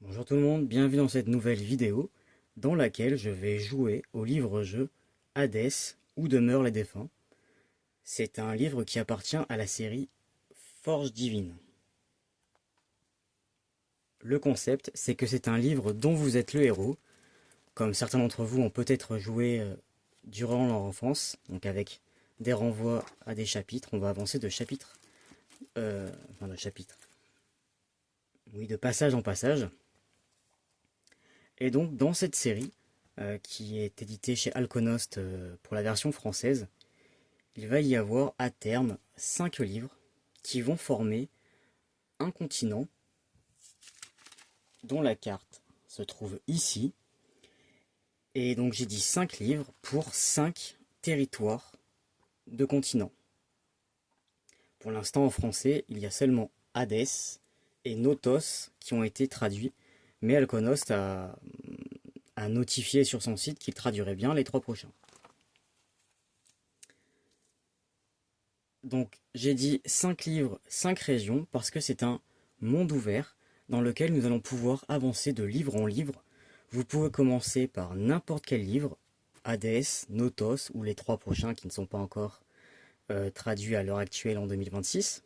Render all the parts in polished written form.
Bonjour tout le monde, bienvenue dans cette nouvelle vidéo dans laquelle je vais jouer au livre-jeu Hades où demeurent les défunts. C'est un livre qui appartient à la série Forge Divine. Le concept, c'est que c'est un livre dont vous êtes le héros, comme certains d'entre vous ont peut-être joué durant leur enfance, donc avec des renvois à des chapitres. On va avancer de chapitre, enfin de chapitre, oui, de passage en passage. Et donc dans cette série, qui est éditée chez Alconost pour la version française, il va y avoir à terme 5 livres qui vont former un continent dont la carte se trouve ici. Et donc j'ai dit 5 livres pour 5 territoires de continents. Pour l'instant en français, il y a seulement Hades et Notos qui ont été traduits, mais Alconost a notifié sur son site qu'il traduirait bien les 3 prochains. Donc j'ai dit 5 livres, 5 régions, parce que c'est un monde ouvert dans lequel nous allons pouvoir avancer de livre en livre. Vous pouvez commencer par n'importe quel livre, Hades, Notos ou les 3 prochains qui ne sont pas encore traduits à l'heure actuelle en 2026.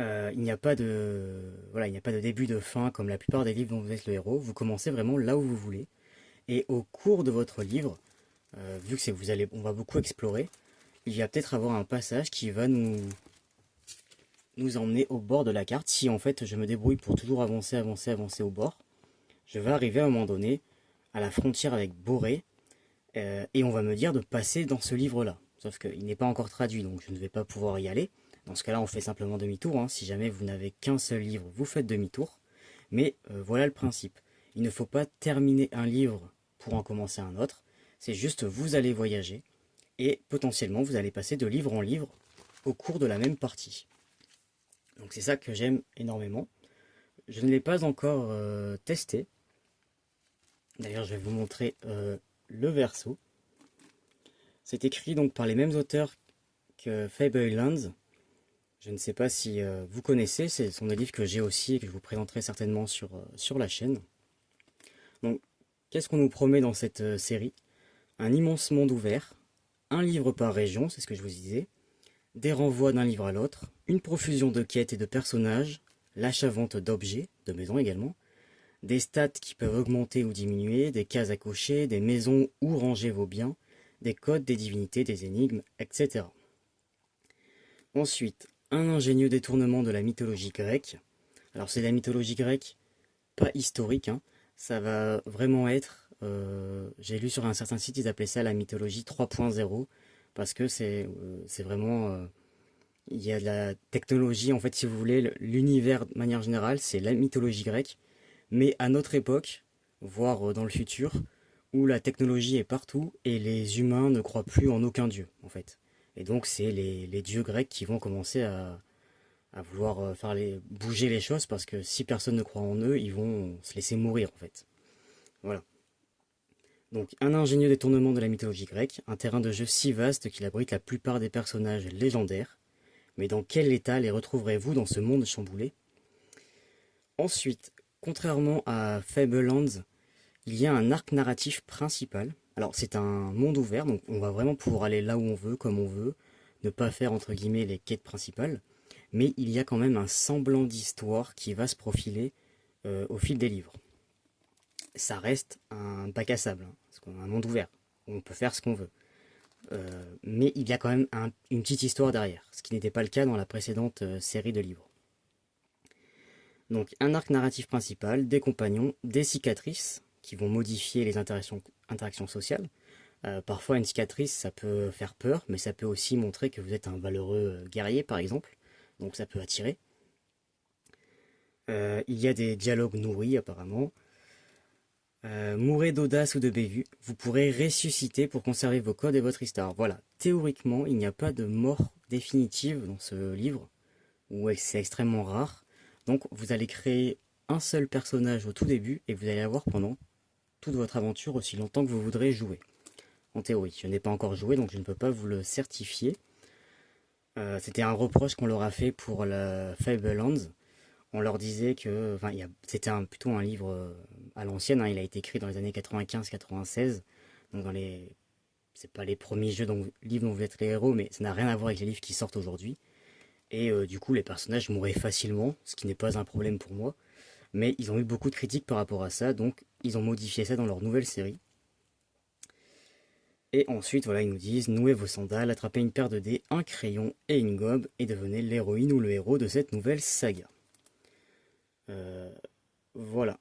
Il n'y a pas de début de fin comme la plupart des livres dont vous êtes le héros. Vous commencez vraiment là où vous voulez. Et au cours de votre livre, vu que on va beaucoup explorer, il va peut-être avoir un passage qui va nous emmener au bord de la carte. Si en fait je me débrouille pour toujours avancer, avancer, avancer au bord, je vais arriver à un moment donné à la frontière avec Boré, et on va me dire de passer dans ce livre-là. Sauf qu'il n'est pas encore traduit, donc je ne vais pas pouvoir y aller. Dans ce cas-là, on fait simplement demi-tour, hein. Si jamais vous n'avez qu'un seul livre, vous faites demi-tour. Mais voilà le principe. Il ne faut pas terminer un livre pour en commencer un autre. C'est juste vous allez voyager et potentiellement vous allez passer de livre en livre au cours de la même partie. Donc c'est ça que j'aime énormément. Je ne l'ai pas encore testé. D'ailleurs je vais vous montrer le verso. C'est écrit donc par les mêmes auteurs que Fablelands. Je ne sais pas si vous connaissez, ce sont des livres que j'ai aussi et que je vous présenterai certainement sur la chaîne. Donc qu'est-ce qu'on nous promet dans cette série? Un immense monde ouvert, un livre par région, c'est ce que je vous disais, des renvois d'un livre à l'autre, une profusion de quêtes et de personnages, l'achat-vente d'objets, de maisons également, des stats qui peuvent augmenter ou diminuer, des cases à cocher, des maisons où ranger vos biens, des codes, des divinités, des énigmes, etc. Ensuite, un ingénieux détournement de la mythologie grecque. Alors c'est la mythologie grecque, pas historique, hein. Ça va vraiment être, j'ai lu sur un certain site, ils appelaient ça la mythologie 3.0, parce que c'est vraiment, il y a de la technologie, en fait, si vous voulez, l'univers de manière générale, c'est la mythologie grecque, mais à notre époque, voire dans le futur, où la technologie est partout et les humains ne croient plus en aucun dieu, en fait. Et donc, c'est les dieux grecs qui vont commencer à vouloir bouger les choses, parce que si personne ne croit en eux, ils vont se laisser mourir, en fait. Voilà. Donc, un ingénieux détournement de la mythologie grecque, un terrain de jeu si vaste qu'il abrite la plupart des personnages légendaires. Mais dans quel état les retrouverez-vous dans ce monde chamboulé? Ensuite, contrairement à Fablelands, il y a un arc narratif principal. Alors c'est un monde ouvert, donc on va vraiment pouvoir aller là où on veut, comme on veut, ne pas faire entre guillemets les quêtes principales, mais il y a quand même un semblant d'histoire qui va se profiler au fil des livres. Ça reste un bac à sable, hein, parce qu'on a un monde ouvert, où on peut faire ce qu'on veut. Mais il y a quand même une petite histoire derrière, ce qui n'était pas le cas dans la précédente série de livres. Donc un arc narratif principal, des compagnons, des cicatrices qui vont modifier les interactions sociales. Parfois une cicatrice ça peut faire peur, mais ça peut aussi montrer que vous êtes un valeureux guerrier par exemple, donc ça peut attirer. Il y a des dialogues nourris apparemment. Mourez d'audace ou de bévue, vous pourrez ressusciter pour conserver vos codes et votre histoire. Voilà, théoriquement il n'y a pas de mort définitive dans ce livre, ou c'est extrêmement rare. Donc vous allez créer un seul personnage au tout début et vous allez avoir pendant toute votre aventure aussi longtemps que vous voudrez jouer. En théorie, je n'ai pas encore joué donc je ne peux pas vous le certifier. C'était un reproche qu'on leur a fait pour la Fablelands, On leur disait que, enfin, c'était plutôt un livre à l'ancienne, hein, il a été écrit dans les années 95-96, donc c'est pas les premiers livres dont vous êtes les héros, mais ça n'a rien à voir avec les livres qui sortent aujourd'hui. Et du coup, les personnages mouraient facilement, ce qui n'est pas un problème pour moi. Mais ils ont eu beaucoup de critiques par rapport à ça, donc ils ont modifié ça dans leur nouvelle série. Et ensuite, voilà, ils nous disent, nouez vos sandales, attrapez une paire de dés, un crayon et une gobe, et devenez l'héroïne ou le héros de cette nouvelle saga. Voilà.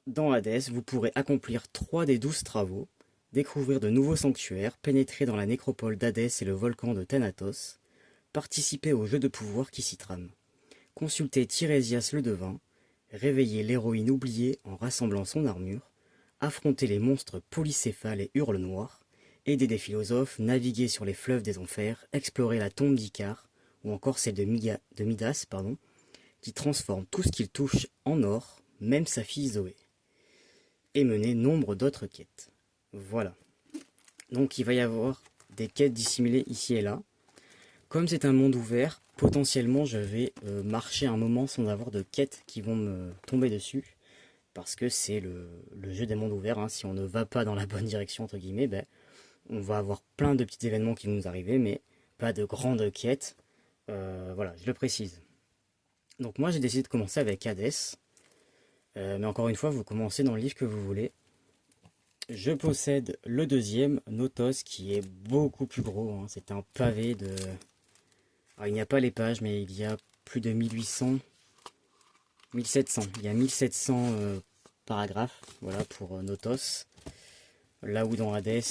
Dans Hades, vous pourrez accomplir 3 des 12 travaux, découvrir de nouveaux sanctuaires, pénétrer dans la nécropole d'Hadès et le volcan de Thanatos, participer au jeu de pouvoir qui s'y trame, consulter Tirésias le devin, réveiller l'héroïne oubliée en rassemblant son armure, affronter les monstres polycéphales et hurle noir, aider des philosophes, naviguer sur les fleuves des enfers, explorer la tombe d'Icare, ou encore celle de Midas, qui transforme tout ce qu'il touche en or, même sa fille Zoé, et mener nombre d'autres quêtes. Voilà. Donc il va y avoir des quêtes dissimulées ici et là. Comme c'est un monde ouvert, potentiellement je vais marcher un moment sans avoir de quêtes qui vont me tomber dessus. Parce que c'est le jeu des mondes ouverts, hein. Si on ne va pas dans la bonne direction, entre guillemets, ben, on va avoir plein de petits événements qui vont nous arriver, mais pas de grandes quêtes. Voilà, je le précise. Donc moi j'ai décidé de commencer avec Hades. Mais encore une fois, vous commencez dans le livre que vous voulez. Je possède le deuxième, Notos, qui est beaucoup plus gros, hein. C'est un pavé de... Alors, il n'y a pas les pages, mais il y a plus de 1800, 1700. Il y a 1700 paragraphes, voilà, pour Notos. Là où dans Hades,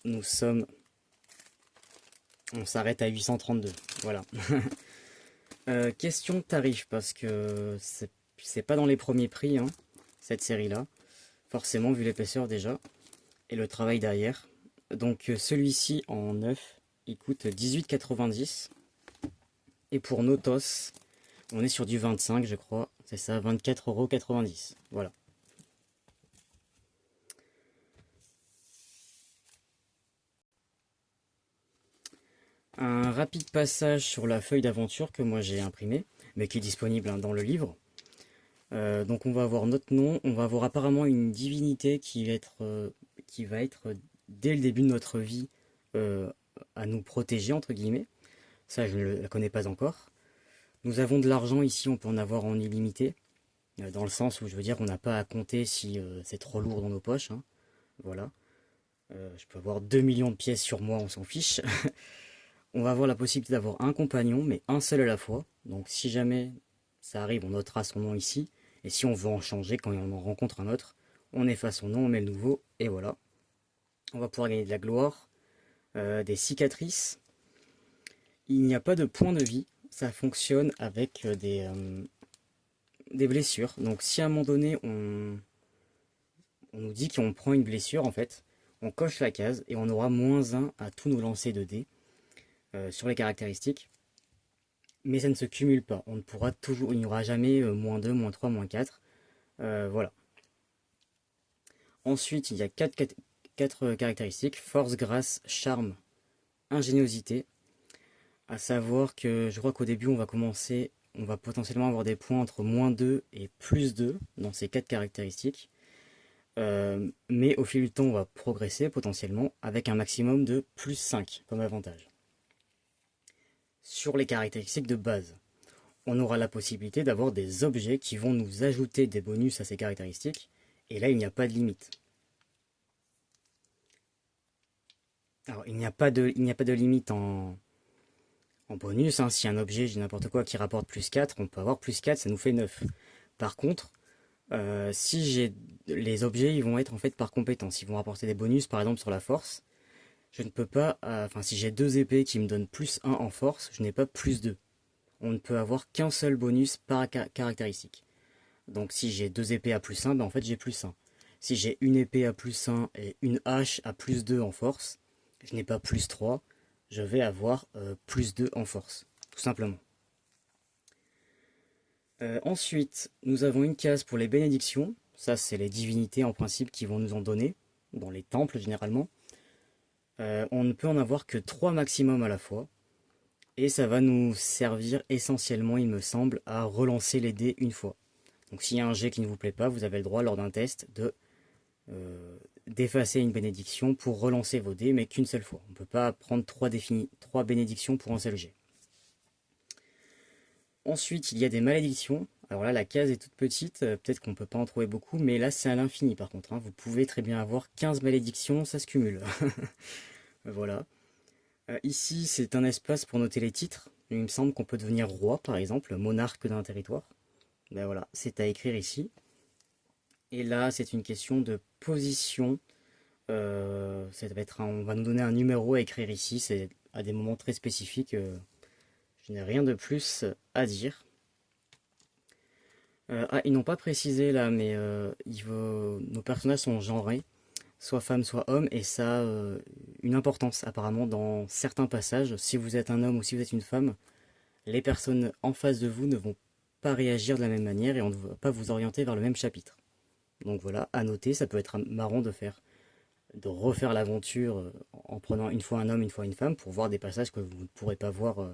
nous sommes... On s'arrête à 832, voilà. Question de tarif, parce que c'est pas dans les premiers prix, hein, cette série-là. Forcément, vu l'épaisseur déjà, et le travail derrière. Donc celui-ci en neuf, il coûte 18,90. Et pour Notos, on est sur du 25, je crois. C'est ça, 24,90 €. Voilà. Un rapide passage sur la feuille d'aventure que moi j'ai imprimée, mais qui est disponible, hein, dans le livre. Donc on va avoir notre nom, on va avoir apparemment une divinité qui va être dès le début de notre vie à nous protéger, entre guillemets. Ça, je ne la connais pas encore. Nous avons de l'argent ici, on peut en avoir en illimité, dans le sens où je veux dire on n'a pas à compter si c'est trop lourd dans nos poches, hein. Voilà. Je peux avoir 2 millions de pièces sur moi, on s'en fiche. On va avoir la possibilité d'avoir un compagnon, mais un seul à la fois. Donc si jamais ça arrive, on notera son nom ici. Et si on veut en changer quand on en rencontre un autre, on efface son nom, on met le nouveau, et voilà. On va pouvoir gagner de la gloire, des cicatrices. Il n'y a pas de point de vie, ça fonctionne avec des blessures. Donc si à un moment donné, on nous dit qu'on prend une blessure, en fait, on coche la case et on aura -1 à tous nos lancers de dés sur les caractéristiques. Mais ça ne se cumule pas. On ne pourra toujours, il n'y aura jamais -2, -3, -4. Voilà. Ensuite, il y a 4 caractéristiques: force, grâce, charme, ingéniosité. À savoir que je crois qu'au début, on va potentiellement avoir des points entre -2 et +2 dans ces 4 caractéristiques. Mais au fil du temps, on va progresser potentiellement avec un maximum de +5 comme avantage. Sur les caractéristiques de base, on aura la possibilité d'avoir des objets qui vont nous ajouter des bonus à ces caractéristiques, et là il n'y a pas de limite. Alors il n'y a pas de limite en bonus, hein. Si un objet, j'ai n'importe quoi, qui rapporte +4, on peut avoir +4, ça nous fait 9. Par contre, si j'ai les objets, ils vont être en fait par compétence, ils vont rapporter des bonus, par exemple sur la force. Je ne peux pas, enfin si j'ai 2 épées qui me donnent +1 en force, je n'ai pas +2. On ne peut avoir qu'un seul bonus par caractéristique. Donc si j'ai 2 épées à +1, ben en fait j'ai +1. Si j'ai une épée à +1 et une hache à +2 en force, je n'ai pas +3, je vais avoir +2 en force, tout simplement. Ensuite, nous avons une case pour les bénédictions. Ça, c'est les divinités en principe qui vont nous en donner, dans les temples généralement. On ne peut en avoir que 3 maximum à la fois. Et ça va nous servir essentiellement, il me semble, à relancer les dés une fois. Donc s'il y a un jet qui ne vous plaît pas, vous avez le droit lors d'un test de d'effacer une bénédiction pour relancer vos dés, mais qu'une seule fois. On ne peut pas prendre trois bénédictions pour un seul jet. Ensuite, il y a des malédictions. Alors là, la case est toute petite, peut-être qu'on ne peut pas en trouver beaucoup, mais là, c'est à l'infini par contre, hein. Vous pouvez très bien avoir 15 malédictions, ça se cumule. Voilà. Ici, c'est un espace pour noter les titres. Il me semble qu'on peut devenir roi, par exemple, monarque d'un territoire. Ben voilà, c'est à écrire ici. Et là, c'est une question de position. Ça va être on va nous donner un numéro à écrire ici. C'est à des moments très spécifiques. Je n'ai rien de plus à dire. Ils n'ont pas précisé là, mais nos personnages sont genrés, soit femme, soit homme, et ça a une importance apparemment dans certains passages. Si vous êtes un homme ou si vous êtes une femme, les personnes en face de vous ne vont pas réagir de la même manière et on ne va pas vous orienter vers le même chapitre. Donc voilà, à noter, ça peut être marrant de refaire l'aventure en prenant une fois un homme, une fois une femme, pour voir des passages que vous ne pourrez pas voir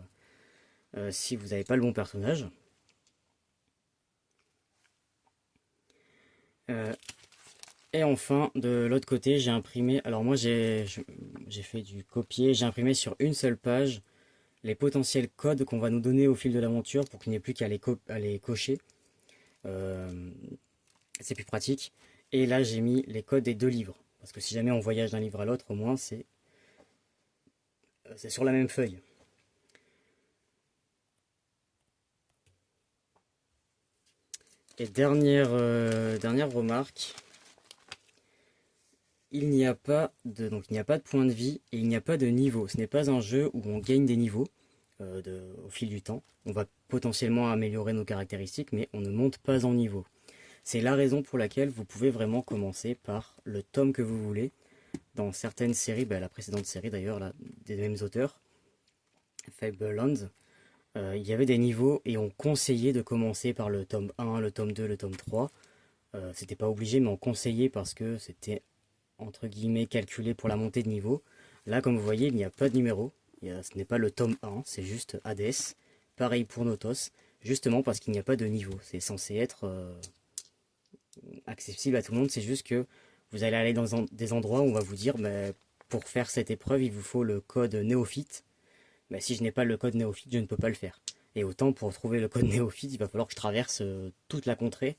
si vous n'avez pas le bon personnage. Euh, et enfin, de l'autre côté, j'ai imprimé, alors moi j'ai fait du copier, j'ai imprimé sur une seule page les potentiels codes qu'on va nous donner au fil de l'aventure pour qu'il n'y ait plus qu'à les cocher. Euh, c'est plus pratique. Et là, j'ai mis les codes des deux livres. Parce que si jamais on voyage d'un livre à l'autre, au moins, c'est sur la même feuille. Et dernière remarque, donc il n'y a pas de point de vie et il n'y a pas de niveau. Ce n'est pas un jeu où on gagne des niveaux au fil du temps. On va potentiellement améliorer nos caractéristiques, mais on ne monte pas en niveau. C'est la raison pour laquelle vous pouvez vraiment commencer par le tome que vous voulez. Dans certaines séries, la précédente série d'ailleurs, des mêmes auteurs, Fablelands, il y avait des niveaux et on conseillait de commencer par le tome 1, le tome 2, le tome 3. C'était pas obligé, mais on conseillait parce que c'était entre guillemets calculé pour la montée de niveau. Là, comme vous voyez, il n'y a pas de numéro. Ce n'est pas le tome 1, c'est juste Hades. Pareil pour Notos, justement parce qu'il n'y a pas de niveau. C'est censé être accessible à tout le monde, c'est juste que vous allez aller dans des endroits où on va vous dire pour faire cette épreuve, il vous faut le code néophyte. Si je n'ai pas le code néophyte, je ne peux pas le faire. Et autant pour trouver le code néophyte, il va falloir que je traverse toute la contrée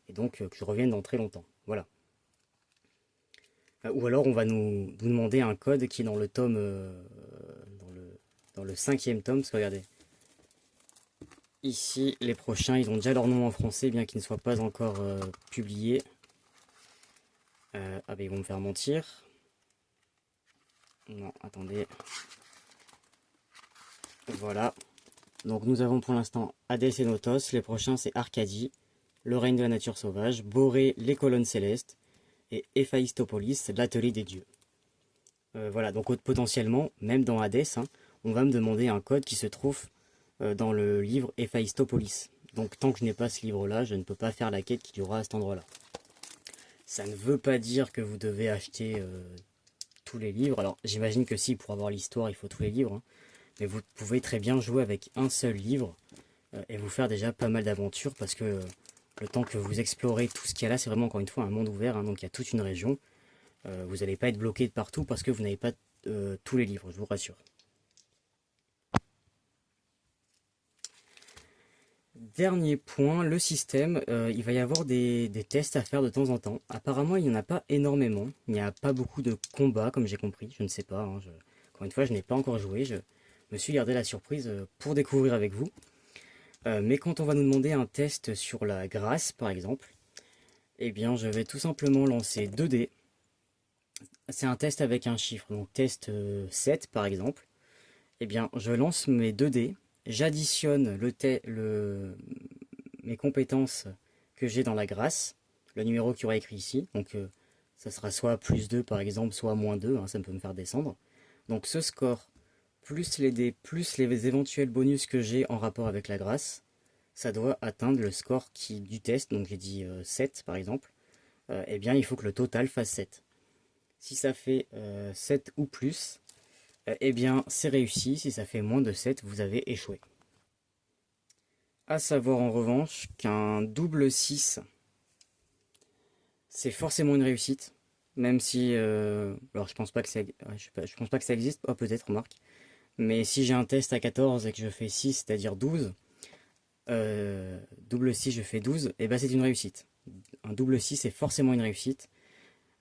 et donc que je revienne dans très longtemps. Voilà. Ou alors on va nous demander un code qui est dans le tome, dans le cinquième tome, parce que regardez, ici les prochains, ils ont déjà leur nom en français, bien qu'ils ne soient pas encore publiés. Ils vont me faire mentir. Non, attendez. Voilà. Donc nous avons pour l'instant Hadès et Notos. Les prochains c'est Arcadie, le règne de la nature sauvage, Boré, les colonnes célestes, et Héphaïstopolis, l'atelier des dieux. Voilà, donc potentiellement, même dans Hadès, hein, on va me demander un code qui se trouve dans le livre Héphaïstopolis. Donc tant que je n'ai pas ce livre-là, je ne peux pas faire la quête qui durera à cet endroit-là. Ça ne veut pas dire que vous devez acheter tous les livres. Alors j'imagine que si, pour avoir l'histoire, il faut tous les livres. Hein. Mais vous pouvez très bien jouer avec un seul livre et vous faire déjà pas mal d'aventures parce que le temps que vous explorez tout ce qu'il y a là, c'est vraiment encore une fois un monde ouvert, hein, donc il y a toute une région. Vous n'allez pas être bloqué de partout parce que vous n'avez pas tous les livres, je vous rassure. Dernier point, le système, il va y avoir des tests à faire de temps en temps. Apparemment, il n'y en a pas énormément. Il n'y a pas beaucoup de combats, comme j'ai compris. Je ne sais pas. Hein, encore une fois, je n'ai pas encore joué. Je me suis gardé la surprise pour découvrir avec vous. Mais quand on va nous demander un test sur la grâce, par exemple, eh bien, je vais tout simplement lancer 2 dés. C'est un test avec un chiffre, donc test 7, par exemple. Eh bien, je lance mes 2 dés. J'additionne mes compétences que j'ai dans la grâce, le numéro qui aura écrit ici. Donc, ça sera soit plus 2 par exemple, soit moins 2, hein, ça peut me faire descendre. Donc, ce score, plus les dés, plus les éventuels bonus que j'ai en rapport avec la grâce, ça doit atteindre le score du test. Donc, j'ai dit 7 par exemple. Eh bien, il faut que le total fasse 7. Si ça fait 7 ou plus, Eh bien, c'est réussi. Si ça fait moins de 7, vous avez échoué. À savoir en revanche qu'un double 6, c'est forcément une réussite. Même si... alors je pense pas que ça, ouais, je pense pas que ça existe. Oh, peut-être, remarque. Mais si j'ai un test à 14 et que je fais 6, c'est-à-dire 12, double 6, je fais 12, et ben c'est une réussite. Un double 6 c'est forcément une réussite.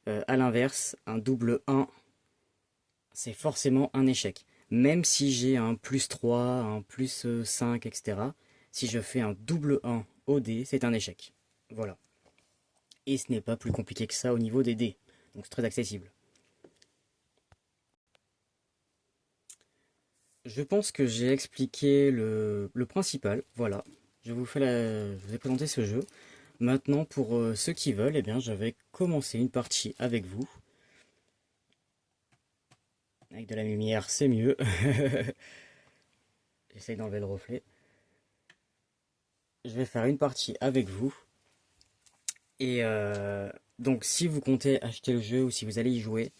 À l'inverse, un double 1, c'est forcément un échec. Même si j'ai un plus 3, un plus 5, etc. Si je fais un double 1 au dé, c'est un échec. Voilà. Et ce n'est pas plus compliqué que ça au niveau des dés. Donc c'est très accessible. Je pense que j'ai expliqué le principal. Voilà. Je vous ai présenté ce jeu. Maintenant, pour ceux qui veulent, eh bien, je vais commencer une partie avec vous. Avec de la lumière, c'est mieux. J'essaye d'enlever le reflet. Je vais faire une partie avec vous. Et donc, si vous comptez acheter le jeu ou si vous allez y jouer,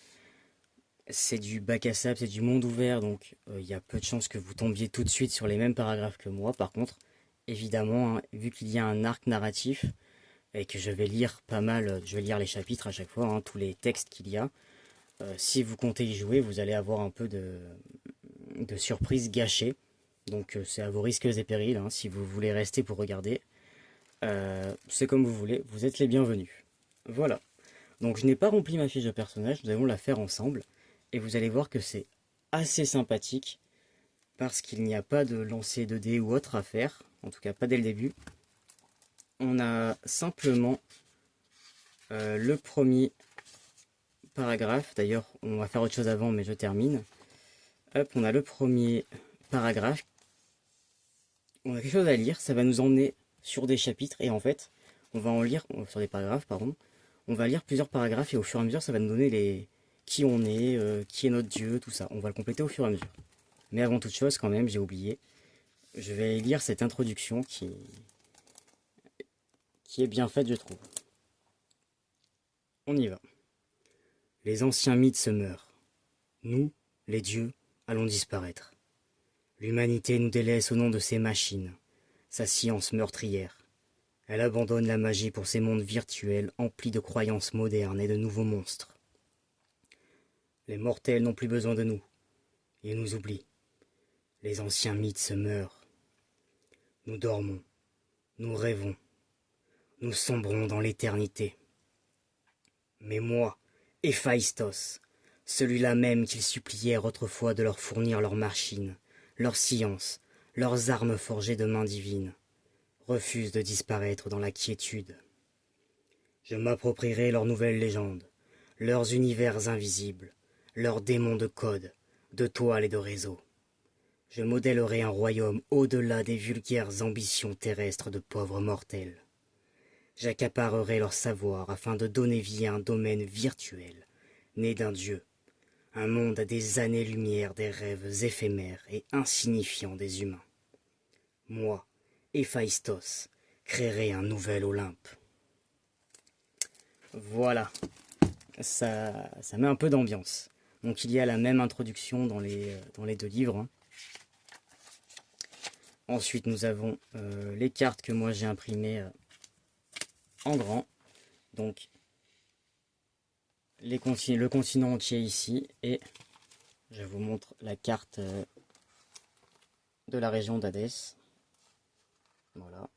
c'est du bac à sable, c'est du monde ouvert. Donc, il y a peu de chances que vous tombiez tout de suite sur les mêmes paragraphes que moi. Par contre, évidemment, hein, vu qu'il y a un arc narratif et que je vais lire pas mal, je vais lire les chapitres à chaque fois, hein, tous les textes qu'il y a. Si vous comptez y jouer, vous allez avoir un peu de surprises gâchées. Donc c'est à vos risques et périls, hein, si vous voulez rester pour regarder. C'est comme vous voulez, vous êtes les bienvenus. Voilà. Donc je n'ai pas rempli ma fiche de personnage, nous allons la faire ensemble. Et vous allez voir que c'est assez sympathique, parce qu'il n'y a pas de lancer de dés ou autre à faire, en tout cas pas dès le début. On a simplement le premier paragraphe, d'ailleurs on va faire autre chose avant mais je termine. Hop, on a le premier paragraphe. On a quelque chose à lire, ça va nous emmener sur des chapitres et en fait, on va en lire, sur des paragraphes, pardon. On va lire plusieurs paragraphes et au fur et à mesure, ça va nous donner les qui on est, qui est notre dieu, tout ça. On va le compléter au fur et à mesure. Mais avant toute chose, quand même, j'ai oublié, je vais lire cette introduction qui est bien faite, je trouve. On y va. Les anciens mythes se meurent. Nous, les dieux, allons disparaître. L'humanité nous délaisse au nom de ses machines, sa science meurtrière. Elle abandonne la magie pour ces mondes virtuels emplis de croyances modernes et de nouveaux monstres. Les mortels n'ont plus besoin de nous. Ils nous oublient. Les anciens mythes se meurent. Nous dormons. Nous rêvons. Nous sombrons dans l'éternité. Mais moi, Héphaïstos, celui-là même qu'ils supplièrent autrefois de leur fournir leurs machines, leur science, leurs armes forgées de mains divines, refuse de disparaître dans la quiétude. Je m'approprierai leurs nouvelles légendes, leurs univers invisibles, leurs démons de code, de toile et de réseau. Je modèlerai un royaume au-delà des vulgaires ambitions terrestres de pauvres mortels. J'accaparerai leur savoir afin de donner vie à un domaine virtuel, né d'un dieu, un monde à des années-lumière des rêves éphémères et insignifiants des humains. Moi, Héphaïstos, créerai un nouvel Olympe. Voilà, ça met un peu d'ambiance. Donc il y a la même introduction dans les deux livres, hein. Ensuite nous avons les cartes que moi j'ai imprimées en grand. Donc le continent entier ici et je vous montre la carte de la région d'Hadès. Voilà.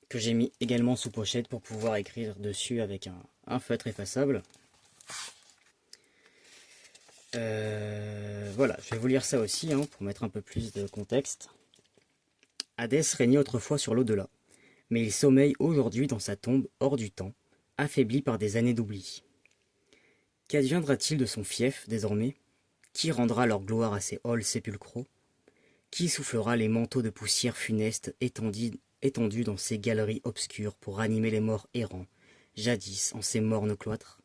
Que j'ai mis également sous pochette pour pouvoir écrire dessus avec un feutre effaçable. Voilà, je vais vous lire ça aussi, hein, pour mettre un peu plus de contexte. Hadès régnait autrefois sur l'au-delà, mais il sommeille aujourd'hui dans sa tombe hors du temps, affaibli par des années d'oubli. Qu'adviendra-t-il de son fief, désormais? Qui rendra leur gloire à ces halls sépulcraux? Qui soufflera les manteaux de poussière funeste étendus dans ces galeries obscures pour ranimer les morts errants, jadis en ces mornes cloîtres?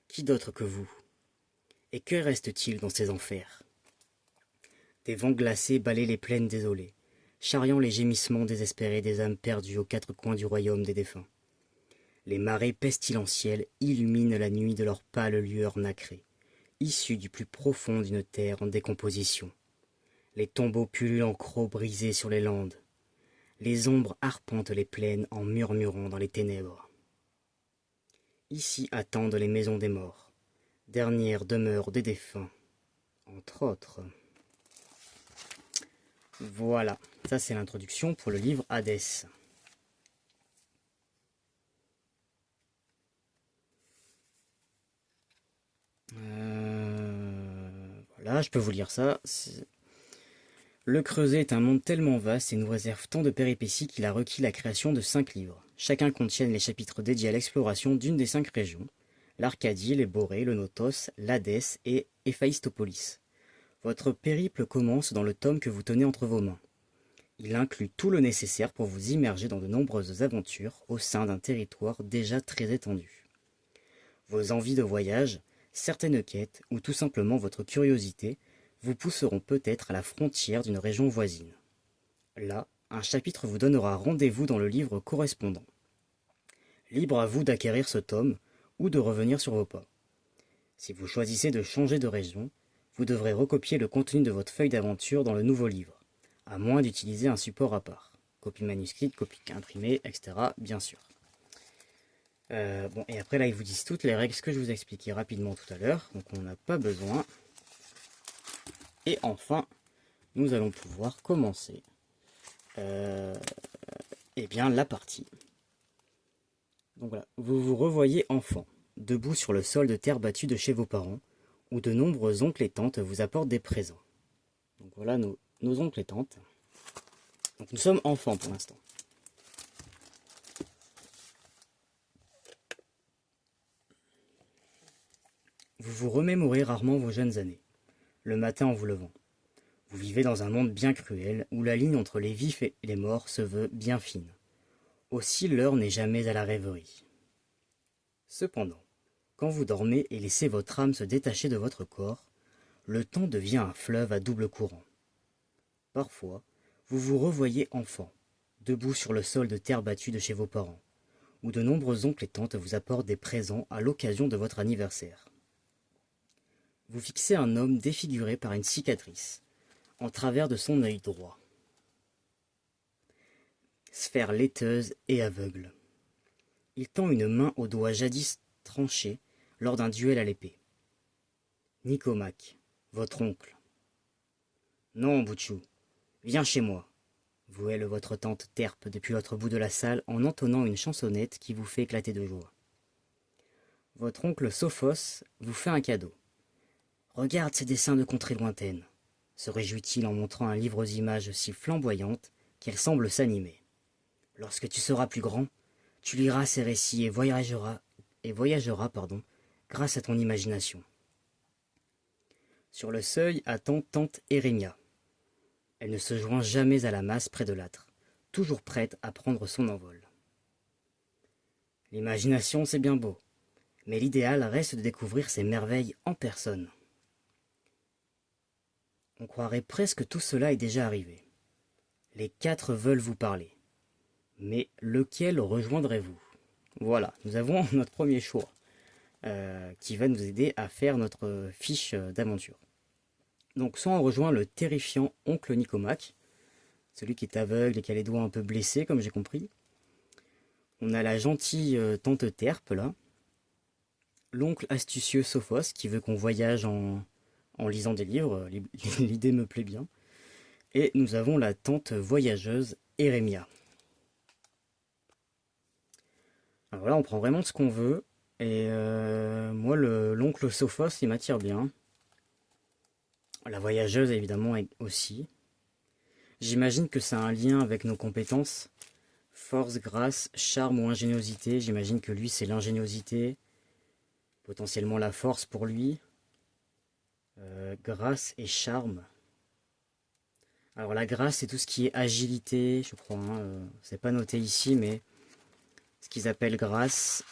Qui d'autre que vous? Et que reste-t-il dans ces enfers? Des vents glacés balaient les plaines désolées, charriant les gémissements désespérés des âmes perdues aux quatre coins du royaume des défunts. Les marées pestilentielles illuminent la nuit de leur pâle lueur nacrée, issus du plus profond d'une terre en décomposition. Les tombeaux pullulent en crocs brisés sur les landes. Les ombres arpentent les plaines en murmurant dans les ténèbres. Ici attendent les maisons des morts, dernière demeure des défunts, entre autres. Voilà, ça c'est l'introduction pour le livre Hadès. Voilà, je peux vous lire ça. Le Creuset est un monde tellement vaste et nous réserve tant de péripéties qu'il a requis la création de 5 livres. Chacun contiennent les chapitres dédiés à l'exploration d'une des 5 régions, l'Arcadie, les Borées, le Notos, l'Hadès et Héphaïstopolis. Votre périple commence dans le tome que vous tenez entre vos mains. Il inclut tout le nécessaire pour vous immerger dans de nombreuses aventures au sein d'un territoire déjà très étendu. Vos envies de voyage, certaines quêtes ou tout simplement votre curiosité vous pousseront peut-être à la frontière d'une région voisine. Là, un chapitre vous donnera rendez-vous dans le livre correspondant. Libre à vous d'acquérir ce tome ou de revenir sur vos pas. Si vous choisissez de changer de région, vous devrez recopier le contenu de votre feuille d'aventure dans le nouveau livre, à moins d'utiliser un support à part. Copie manuscrite, copie imprimée, etc. bien sûr. Bon, et après là, ils vous disent toutes les règles que je vous ai expliquées rapidement tout à l'heure, donc on n'a pas besoin. Et enfin, nous allons pouvoir commencer eh bien, la partie. Donc voilà, vous vous revoyez enfant, debout sur le sol de terre battue de chez vos parents, où de nombreux oncles et tantes vous apportent des présents. Donc voilà nos oncles et tantes. Donc nous sommes enfants pour l'instant. Vous vous remémorez rarement vos jeunes années, le matin en vous levant. Vous vivez dans un monde bien cruel, où la ligne entre les vifs et les morts se veut bien fine. Aussi l'heure n'est jamais à la rêverie. Cependant, quand vous dormez et laissez votre âme se détacher de votre corps, le temps devient un fleuve à double courant. Parfois, vous vous revoyez enfant, debout sur le sol de terre battue de chez vos parents, où de nombreux oncles et tantes vous apportent des présents à l'occasion de votre anniversaire. Vous fixez un homme défiguré par une cicatrice, en travers de son œil droit. Sphère laiteuse et aveugle. Il tend une main au doigt jadis tranché lors d'un duel à l'épée. Nicomaque, votre oncle. Non, Bouchou, viens chez moi, vous hèle votre tante Terpe depuis l'autre bout de la salle en entonnant une chansonnette qui vous fait éclater de joie. Votre oncle Sophos vous fait un cadeau. Regarde ces dessins de contrées lointaines, se réjouit-il en montrant un livre aux images si flamboyantes qu'elles semblent s'animer. Lorsque tu seras plus grand, tu liras ces récits et voyageras, grâce à ton imagination. Sur le seuil attend tante Érémia. Elle ne se joint jamais à la masse près de l'âtre, toujours prête à prendre son envol. L'imagination, c'est bien beau, mais l'idéal reste de découvrir ces merveilles en personne. On croirait presque que tout cela est déjà arrivé. Les 4 veulent vous parler. Mais lequel rejoindrez-vous? Voilà, nous avons notre premier choix qui va nous aider à faire notre fiche d'aventure. Donc soit on rejoint le terrifiant oncle Nicomaque, celui qui est aveugle et qui a les doigts un peu blessés comme j'ai compris. On a la gentille tante Terpe là, l'oncle astucieux Sophos qui veut qu'on voyage en lisant des livres, l'idée me plaît bien. Et nous avons la tante voyageuse Érémia. Alors voilà, on prend vraiment ce qu'on veut. Et moi, l'oncle Sophos, il m'attire bien. La voyageuse, évidemment, aussi. J'imagine que ça a un lien avec nos compétences. Force, grâce, charme ou ingéniosité. J'imagine que lui, c'est l'ingéniosité. Potentiellement la force pour lui. Grâce et charme. Alors la grâce, c'est tout ce qui est agilité, je crois. Hein, c'est pas noté ici, mais ce qu'ils appellent grâce,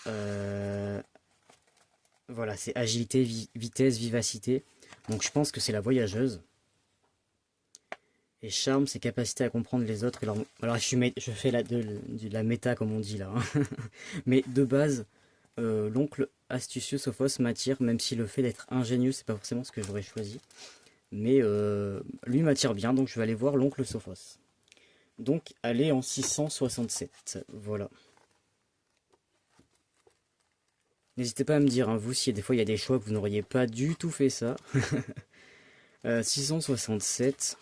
voilà, c'est agilité, vitesse, vivacité. Donc je pense que c'est la voyageuse. Et charme, c'est capacité à comprendre les autres. Alors je fais de la méta comme on dit là. Hein. Mais de base, l'oncle astucieux Sophos m'attire, même si le fait d'être ingénieux, c'est pas forcément ce que j'aurais choisi. Mais lui m'attire bien, donc je vais aller voir l'oncle Sophos. Donc, aller en 667, voilà. N'hésitez pas à me dire, hein, vous, si des fois il y a des choix que vous n'auriez pas du tout fait ça. 667.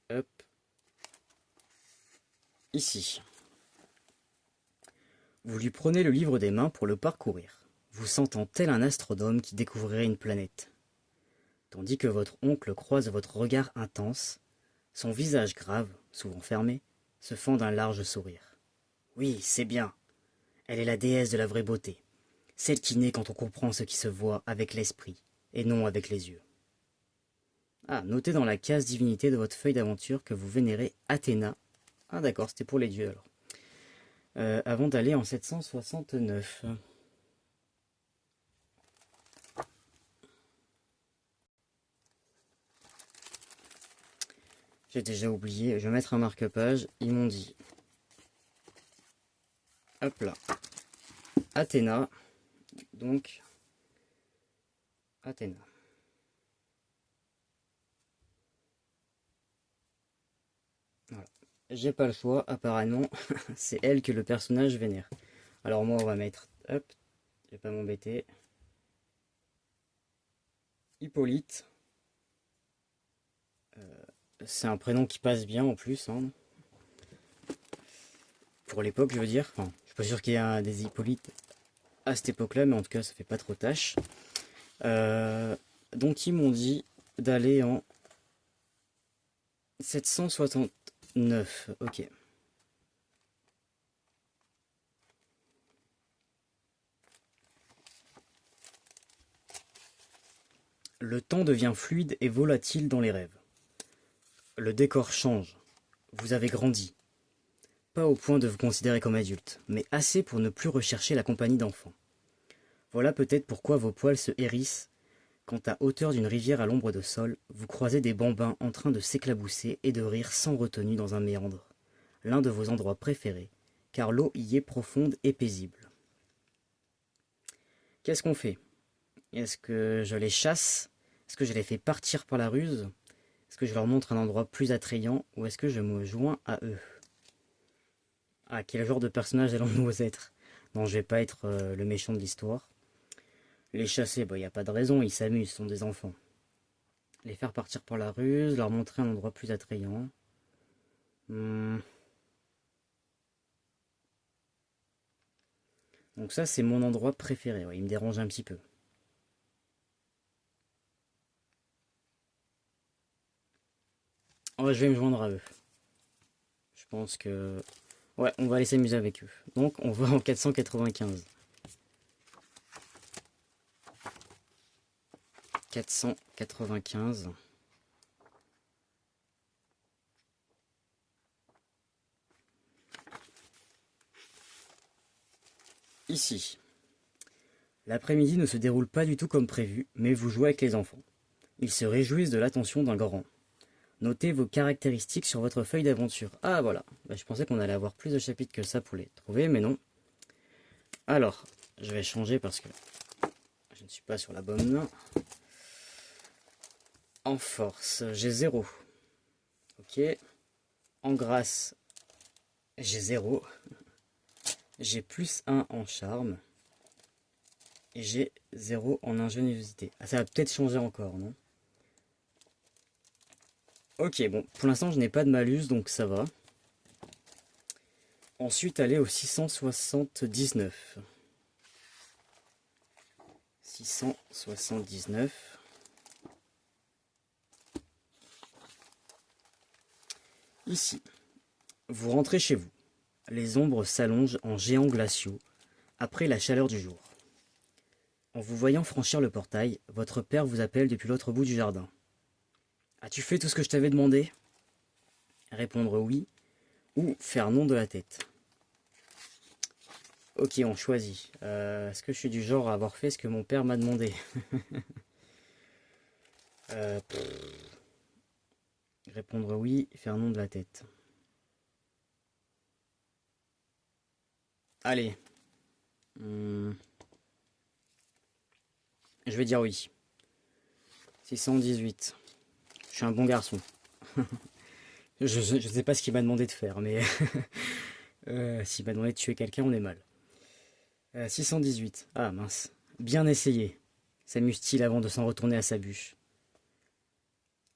Hop. Ici. Vous lui prenez le livre des mains pour le parcourir, vous sentant tel un astronome qui découvrirait une planète. Tandis que votre oncle croise votre regard intense, son visage grave, souvent fermé, se fend d'un large sourire. Oui, c'est bien. Elle est la déesse de la vraie beauté, celle qui naît quand on comprend ce qui se voit avec l'esprit, et non avec les yeux. Ah, notez dans la case divinité de votre feuille d'aventure que vous vénérez Athéna. Ah d'accord, c'était pour les dieux alors. Avant d'aller en 769. J'ai déjà oublié, je vais mettre un marque-page. Ils m'ont dit. Hop là. Athéna. Donc. Athéna. Voilà. J'ai pas le choix, apparemment. C'est elle que le personnage vénère. Alors moi, on va mettre. Hop. Je vais pas m'embêter. Hippolyte. C'est un prénom qui passe bien en plus. Hein. Pour l'époque, je veux dire. Enfin, je suis pas sûr qu'il y ait des Hippolytes à cette époque-là, mais en tout cas, ça fait pas trop tâche. Donc, ils m'ont dit d'aller en 769. Ok. Le temps devient fluide et volatile dans les rêves. Le décor change. Vous avez grandi. Pas au point de vous considérer comme adulte, mais assez pour ne plus rechercher la compagnie d'enfants. Voilà peut-être pourquoi vos poils se hérissent quand à hauteur d'une rivière à l'ombre de sol, vous croisez des bambins en train de s'éclabousser et de rire sans retenue dans un méandre, l'un de vos endroits préférés, car l'eau y est profonde et paisible. Qu'est-ce qu'on fait? Est-ce que je les chasse? Est-ce que je les fais partir par la ruse? Est-ce que je leur montre un endroit plus attrayant? Ou est-ce que je me joins à eux? Ah, quel genre de personnage allons-nous être? Non, je vais pas être le méchant de l'histoire. Les chasser, bah, y a pas de raison, ils s'amusent, ce sont des enfants. Les faire partir par la ruse, leur montrer un endroit plus attrayant. Donc ça, c'est mon endroit préféré, ouais, il me dérange un petit peu. Oh, je vais me joindre à eux. Je pense que... Ouais, on va aller s'amuser avec eux. Donc, on va en 495. 495. Ici. L'après-midi ne se déroule pas du tout comme prévu, mais vous jouez avec les enfants. Ils se réjouissent de l'attention d'un grand. Notez vos caractéristiques sur votre feuille d'aventure. Ah voilà, bah, je pensais qu'on allait avoir plus de chapitres que ça pour les trouver, mais non. Alors, je vais changer parce que je ne suis pas sur la bonne. En force, j'ai 0. Ok. En grâce, j'ai 0. J'ai plus 1 en charme. Et j'ai 0 en ingéniosité. Ah, ça va peut-être changer encore, non? Ok, bon, pour l'instant je n'ai pas de malus, donc ça va. Ensuite, aller au 679. 679. Ici, vous rentrez chez vous. Les ombres s'allongent en géants glaciaux après la chaleur du jour. En vous voyant franchir le portail, votre père vous appelle depuis l'autre bout du jardin. As-tu fait tout ce que je t'avais demandé? Répondre oui ou faire non de la tête. Ok, on choisit. Est-ce que je suis du genre à avoir fait ce que mon père m'a demandé? Répondre oui, faire non de la tête. Allez, Hmm, je vais dire oui. 618. Je suis un bon garçon. Je sais pas ce qu'il m'a demandé de faire, mais s'il m'a demandé de tuer quelqu'un, on est mal. 618. Ah mince. Bien essayé. S'amuse-t-il avant de s'en retourner à sa bûche.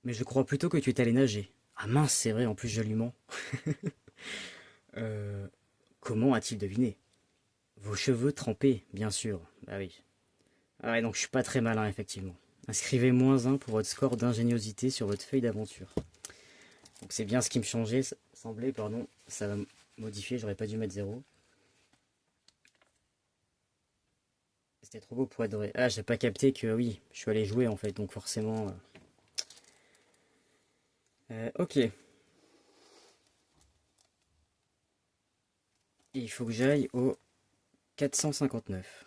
Mais je crois plutôt que tu es allé nager. Ah mince, c'est vrai, en plus je lui mens. Euh, comment a-t-il deviné? Vos cheveux trempés, bien sûr. Bah oui. Ah ouais, donc je suis pas très malin, effectivement. Inscrivez -1 pour votre score d'ingéniosité sur votre feuille d'aventure. Donc c'est bien ce qui me semblait, pardon. Ça va modifier, j'aurais pas dû mettre 0. C'était trop beau pour être vrai. Ah, j'ai pas capté que oui, je suis allé jouer en fait, donc forcément. Ok. Et il faut que j'aille au 459.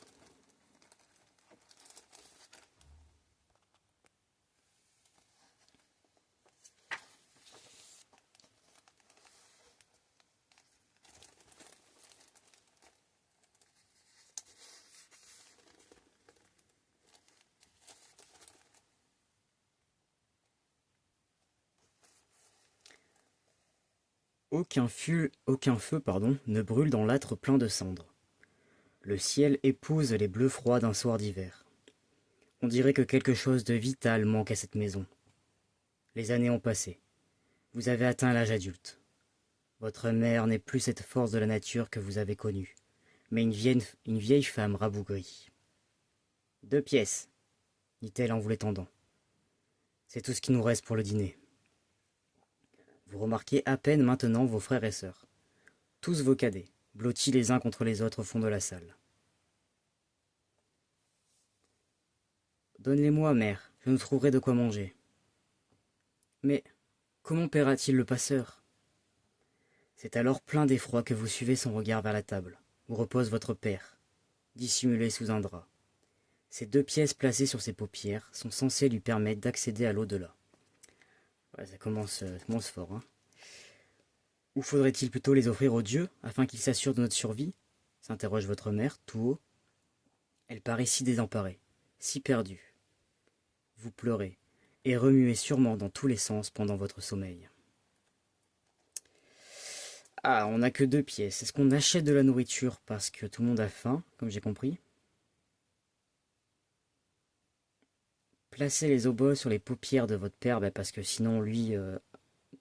Aucun feu, pardon, ne brûle dans l'âtre plein de cendres. Le ciel épouse les bleus froids d'un soir d'hiver. On dirait que quelque chose de vital manque à cette maison. Les années ont passé. Vous avez atteint l'âge adulte. Votre mère n'est plus cette force de la nature que vous avez connue, mais une vieille femme rabougrie. 2 pièces, dit-elle en vous les tendant. C'est tout ce qui nous reste pour le dîner. Vous remarquez à peine maintenant vos frères et sœurs. Tous vos cadets, blottis les uns contre les autres au fond de la salle. Donne-les-moi, mère, je nous trouverai de quoi manger. Mais comment paiera-t-il le passeur? C'est alors plein d'effroi que vous suivez son regard vers la table, où repose votre père, dissimulé sous un drap. Ces 2 pièces placées sur ses paupières sont censées lui permettre d'accéder à l'au-delà. Ouais, ça commence fort, hein. Ou faudrait-il plutôt les offrir aux dieux, afin qu'ils s'assurent de notre survie? S'interroge votre mère, tout haut. Elle paraît si désemparée, si perdue. Vous pleurez, et remuez sûrement dans tous les sens pendant votre sommeil. Ah, on n'a que 2 pièces. Est-ce qu'on achète de la nourriture parce que tout le monde a faim, comme j'ai compris? Placez les oboles sur les paupières de votre père, bah, parce que sinon, lui,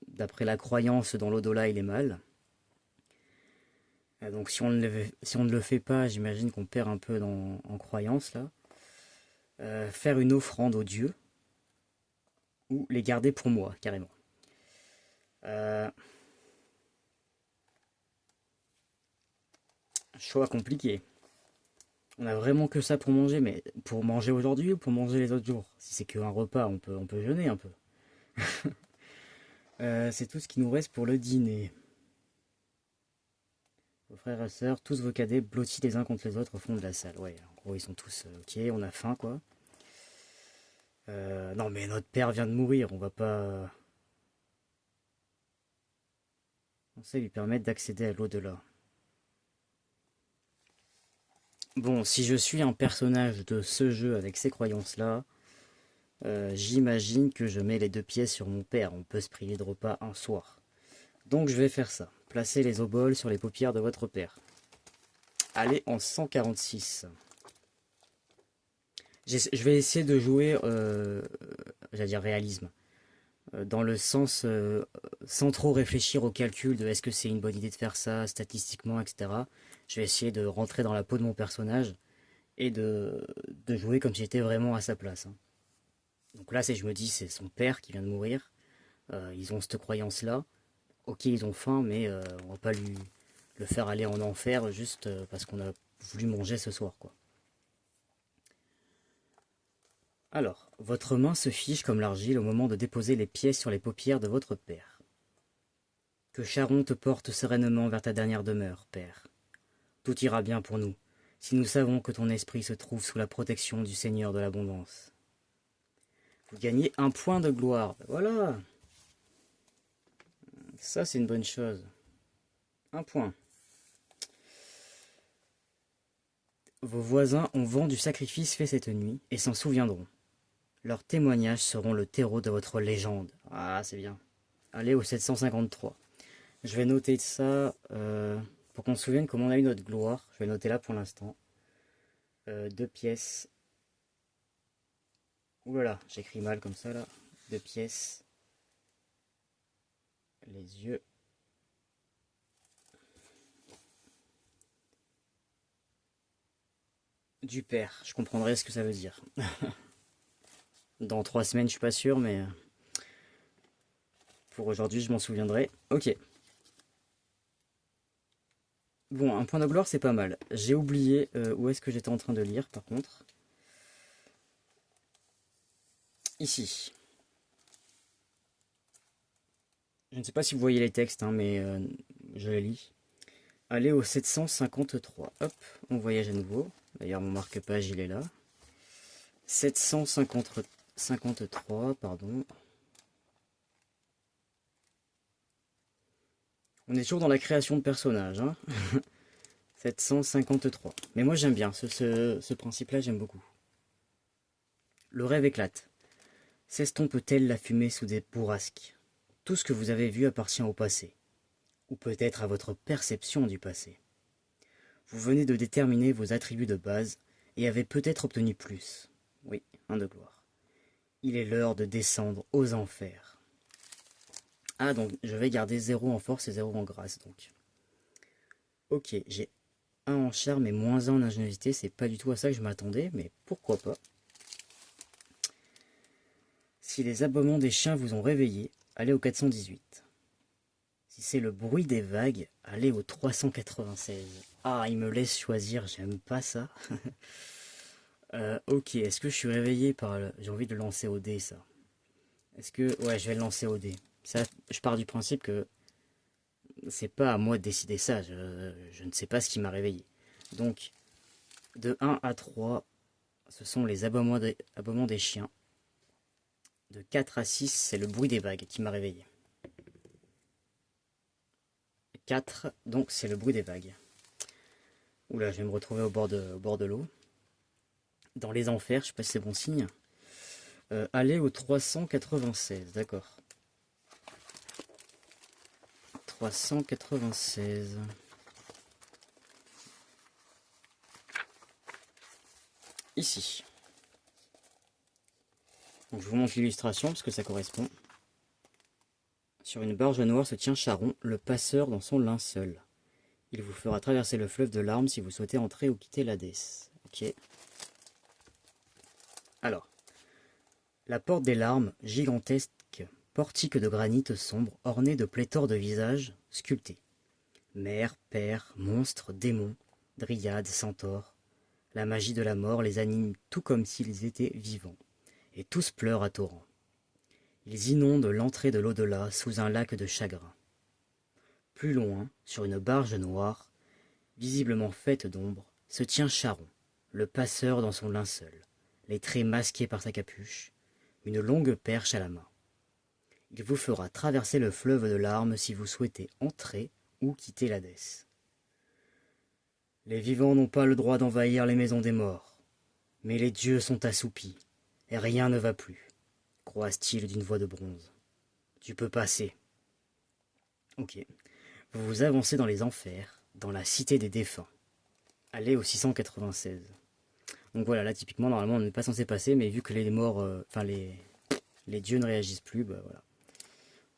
d'après la croyance dans l'au-delà, il est mal. Donc si on ne le fait pas, j'imagine qu'on perd un peu en croyance, là. Faire une offrande aux dieux, ou les garder pour moi, carrément. Euh, choix compliqué. On a vraiment que ça pour manger, mais pour manger aujourd'hui ou pour manger les autres jours? Si c'est qu'un repas, on peut jeûner un peu. C'est tout ce qui nous reste pour le dîner. Vos frères et sœurs, tous vos cadets, blottis les uns contre les autres au fond de la salle. Ouais, en gros, ils sont tous ok, on a faim, quoi. Non, mais notre père vient de mourir, on va pas. On sait lui permettre d'accéder à l'au-delà. Bon, si je suis un personnage de ce jeu avec ces croyances-là, j'imagine que je mets les 2 pièces sur mon père. On peut se priver de repas un soir. Donc je vais faire ça. Placez les oboles sur les paupières de votre père. Allez, en 146. Je vais essayer de jouer, j'allais dire réalisme, dans le sens sans trop réfléchir au calcul de est-ce que c'est une bonne idée de faire ça statistiquement, etc. Je vais essayer de rentrer dans la peau de mon personnage et de jouer comme si j'étais vraiment à sa place, hein. Donc là, je me dis, c'est son père qui vient de mourir. Ils ont cette croyance-là. Ok, ils ont faim, mais on va pas le faire aller en enfer juste parce qu'on a voulu manger ce soir, quoi. Alors, votre main se fige comme l'argile au moment de déposer les pièces sur les paupières de votre père. Que Charon te porte sereinement vers ta dernière demeure, père. Tout ira bien pour nous, si nous savons que ton esprit se trouve sous la protection du Seigneur de l'abondance. Vous gagnez 1 point de gloire. Voilà, ça c'est une bonne chose. 1 point. Vos voisins ont vent du sacrifice fait cette nuit et s'en souviendront. Leurs témoignages seront le terreau de votre légende. Ah, c'est bien. Allez au 753. Je vais noter ça pour qu'on se souvienne comment on a eu notre gloire. Je vais noter là pour l'instant. 2 pièces. Ouh là là, j'écris mal comme ça là. 2 pièces. Les yeux. Du père. Je comprendrai ce que ça veut dire. Dans 3 semaines, je suis pas sûr, mais pour aujourd'hui, je m'en souviendrai. Ok. Bon, un point de gloire, c'est pas mal. J'ai oublié où est-ce que j'étais en train de lire, par contre. Ici. Je ne sais pas si vous voyez les textes, hein, mais je les lis. Allez au 753. Hop, on voyage à nouveau. D'ailleurs, mon marque-page, il est là. 753, pardon. On est toujours dans la création de personnages, hein. 753. Mais moi, j'aime bien. Ce principe-là, j'aime beaucoup. Le rêve éclate. S'estompe-t-elle la fumée sous des bourrasques? Tout ce que vous avez vu appartient au passé. Ou peut-être à votre perception du passé. Vous venez de déterminer vos attributs de base et avez peut-être obtenu plus. Oui, un de gloire. Il est l'heure de descendre aux enfers. Ah, donc je vais garder 0 en force et 0 en grâce, donc. Ok, j'ai 1 en charme et moins 1 en ingéniosité, c'est pas du tout à ça que je m'attendais, mais pourquoi pas. Si les aboiements des chiens vous ont réveillé, allez au 418. Si c'est le bruit des vagues, allez au 396. Ah, il me laisse choisir, j'aime pas ça. Ok, est-ce que je suis réveillé par le... J'ai envie de le lancer au dé, ça. Est-ce que... Ouais, je vais le lancer au dé. Ça, je pars du principe que c'est pas à moi de décider ça. Je ne sais pas ce qui m'a réveillé. Donc, de 1 à 3, ce sont les aboiements des chiens. De 4 à 6, c'est le bruit des vagues qui m'a réveillé. 4, donc c'est le bruit des vagues. Oula, je vais me retrouver au bord de l'eau. Dans les enfers, je sais pas si c'est bon signe. Aller au 396, d'accord. 396. Ici. Donc je vous montre l'illustration parce que ça correspond. Sur une barge noire se tient Charon, le passeur dans son linceul. Il vous fera traverser le fleuve de larmes si vous souhaitez entrer ou quitter l'Hadès. Ok. Alors, la porte des larmes, gigantesque portique de granit sombre orné de pléthore de visages sculptés. Mères, pères, monstres, démons, dryades, centaures. La magie de la mort les anime tout comme s'ils étaient vivants, et tous pleurent à torrents. Ils inondent l'entrée de l'au-delà sous un lac de chagrin. Plus loin, sur une barge noire, visiblement faite d'ombre, se tient Charon, le passeur dans son linceul, les traits masqués par sa capuche, une longue perche à la main. Il vous fera traverser le fleuve de larmes si vous souhaitez entrer ou quitter l'Hadès. Les vivants n'ont pas le droit d'envahir les maisons des morts, mais les dieux sont assoupis, et rien ne va plus, croise-t-il d'une voix de bronze. Tu peux passer. Ok. Vous vous avancez dans les enfers, dans la cité des défunts. Allez au 696. Donc voilà, là typiquement, normalement on n'est pas censé passer, mais vu que les morts, les dieux ne réagissent plus, bah voilà.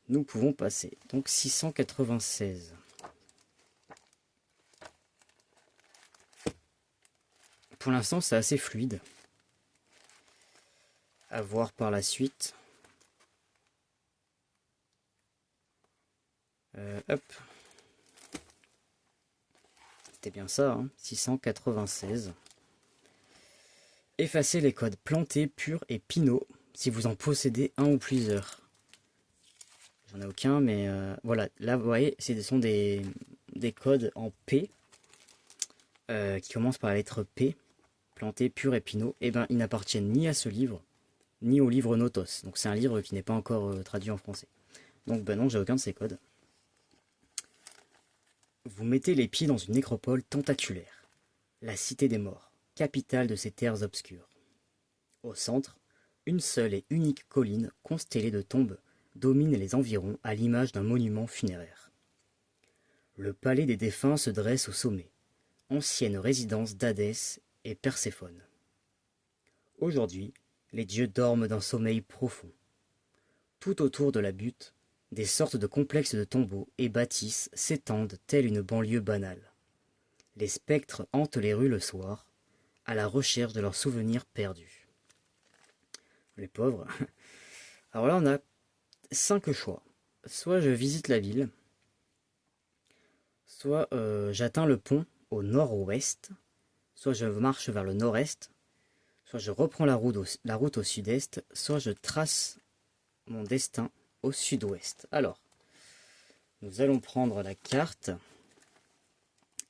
Nous pouvons passer. Donc 696. Pour l'instant, c'est assez fluide. À voir par la suite. Hop. C'était bien ça, hein, 696. Effacez les codes plantés, purs et pinot si vous en possédez un ou plusieurs. J'en ai aucun, mais voilà. Là, vous voyez, ce sont des codes en P qui commencent par la lettre P, plantés, purs et pinot. Et ben, ils n'appartiennent ni à ce livre, ni au livre Notos. Donc c'est un livre qui n'est pas encore traduit en français. Donc ben non, j'ai aucun de ces codes. Vous mettez les pieds dans une nécropole tentaculaire, la cité des morts. capitale de ces terres obscures. Au centre, une seule et unique colline constellée de tombes domine les environs à l'image d'un monument funéraire. Le palais des défunts se dresse au sommet, ancienne résidence d'Hadès et Perséphone. Aujourd'hui, les dieux dorment d'un sommeil profond. Tout autour de la butte, des sortes de complexes de tombeaux et bâtisses s'étendent telle une banlieue banale. Les spectres hantent les rues le soir, à la recherche de leurs souvenirs perdus. Les pauvres. Alors là, on a 5 choix. Soit je visite la ville, soit j'atteins le pont au nord-ouest, soit je marche vers le nord-est, soit je reprends la route au sud-est, soit je trace mon destin au sud-ouest. Alors, nous allons prendre la carte.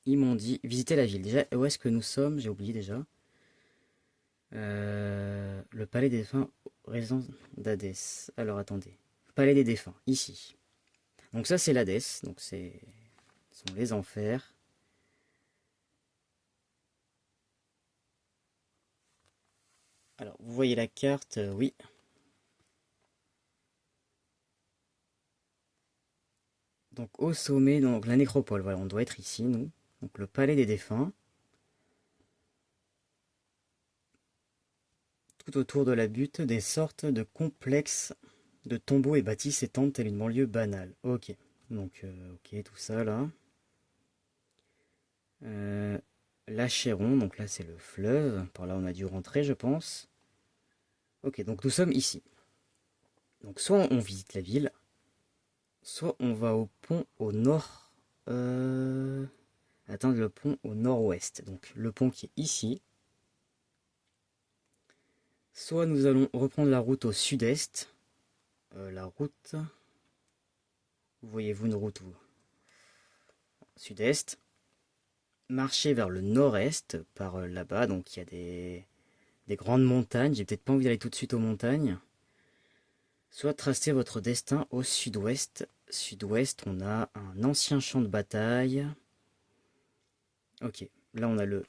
Ils m'ont dit visiter la ville. Déjà, où est-ce que nous sommes? J'ai oublié déjà. Le palais des défunts, résidence d'Hadès. Alors attendez. Palais des défunts, ici. Donc ça c'est l'Hadès, donc ce sont les enfers. Alors vous voyez la carte, oui. Donc au sommet, donc la nécropole, voilà, on doit être ici, nous. Donc le palais des défunts. Tout autour de la butte, des sortes de complexes de tombeaux et bâtisses s'étendent telle une banlieue banale. Ok, donc ok, tout ça là. L'Achéron, donc là c'est le fleuve, par là on a dû rentrer je pense. Ok, donc nous sommes ici. Donc soit on visite la ville, soit on va au pont au nord, atteindre le pont au nord-ouest. Donc le pont qui est ici. Soit nous allons reprendre la route au sud-est. La route... Voyez-vous une route où sud-est. Marcher vers le nord-est par là-bas. Donc il y a des grandes montagnes. J'ai peut-être pas envie d'aller tout de suite aux montagnes. Soit tracer votre destin au sud-ouest. Sud-ouest, on a un ancien champ de bataille. Ok, là on a le...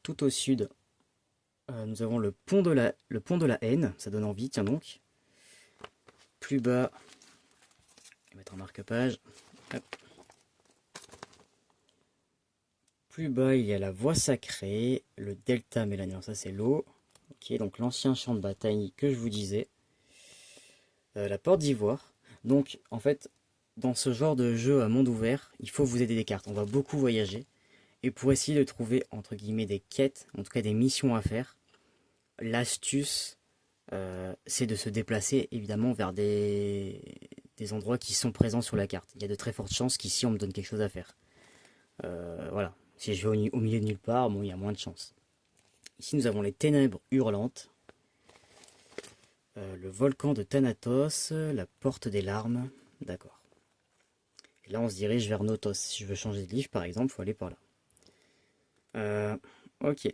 Tout au sud, nous avons le pont de la Haine. Ça donne envie, tiens donc. Plus bas, je vais mettre un marque-page. Plus bas, il y a la voie sacrée, le delta mélanien, ça c'est l'eau. Ok, donc l'ancien champ de bataille que je vous disais. La porte d'ivoire. Donc, en fait, dans ce genre de jeu à monde ouvert, il faut vous aider des cartes. On va beaucoup voyager. Et pour essayer de trouver, entre guillemets, des quêtes, en tout cas des missions à faire, l'astuce, c'est de se déplacer, évidemment, vers des endroits qui sont présents sur la carte. Il y a de très fortes chances qu'ici, on me donne quelque chose à faire. Voilà. Si je vais au milieu de nulle part, bon, il y a moins de chances. Ici, nous avons les ténèbres hurlantes. Le volcan de Thanatos, la porte des larmes, d'accord. Et là on se dirige vers Notos, si je veux changer de livre par exemple, il faut aller par là. Ok.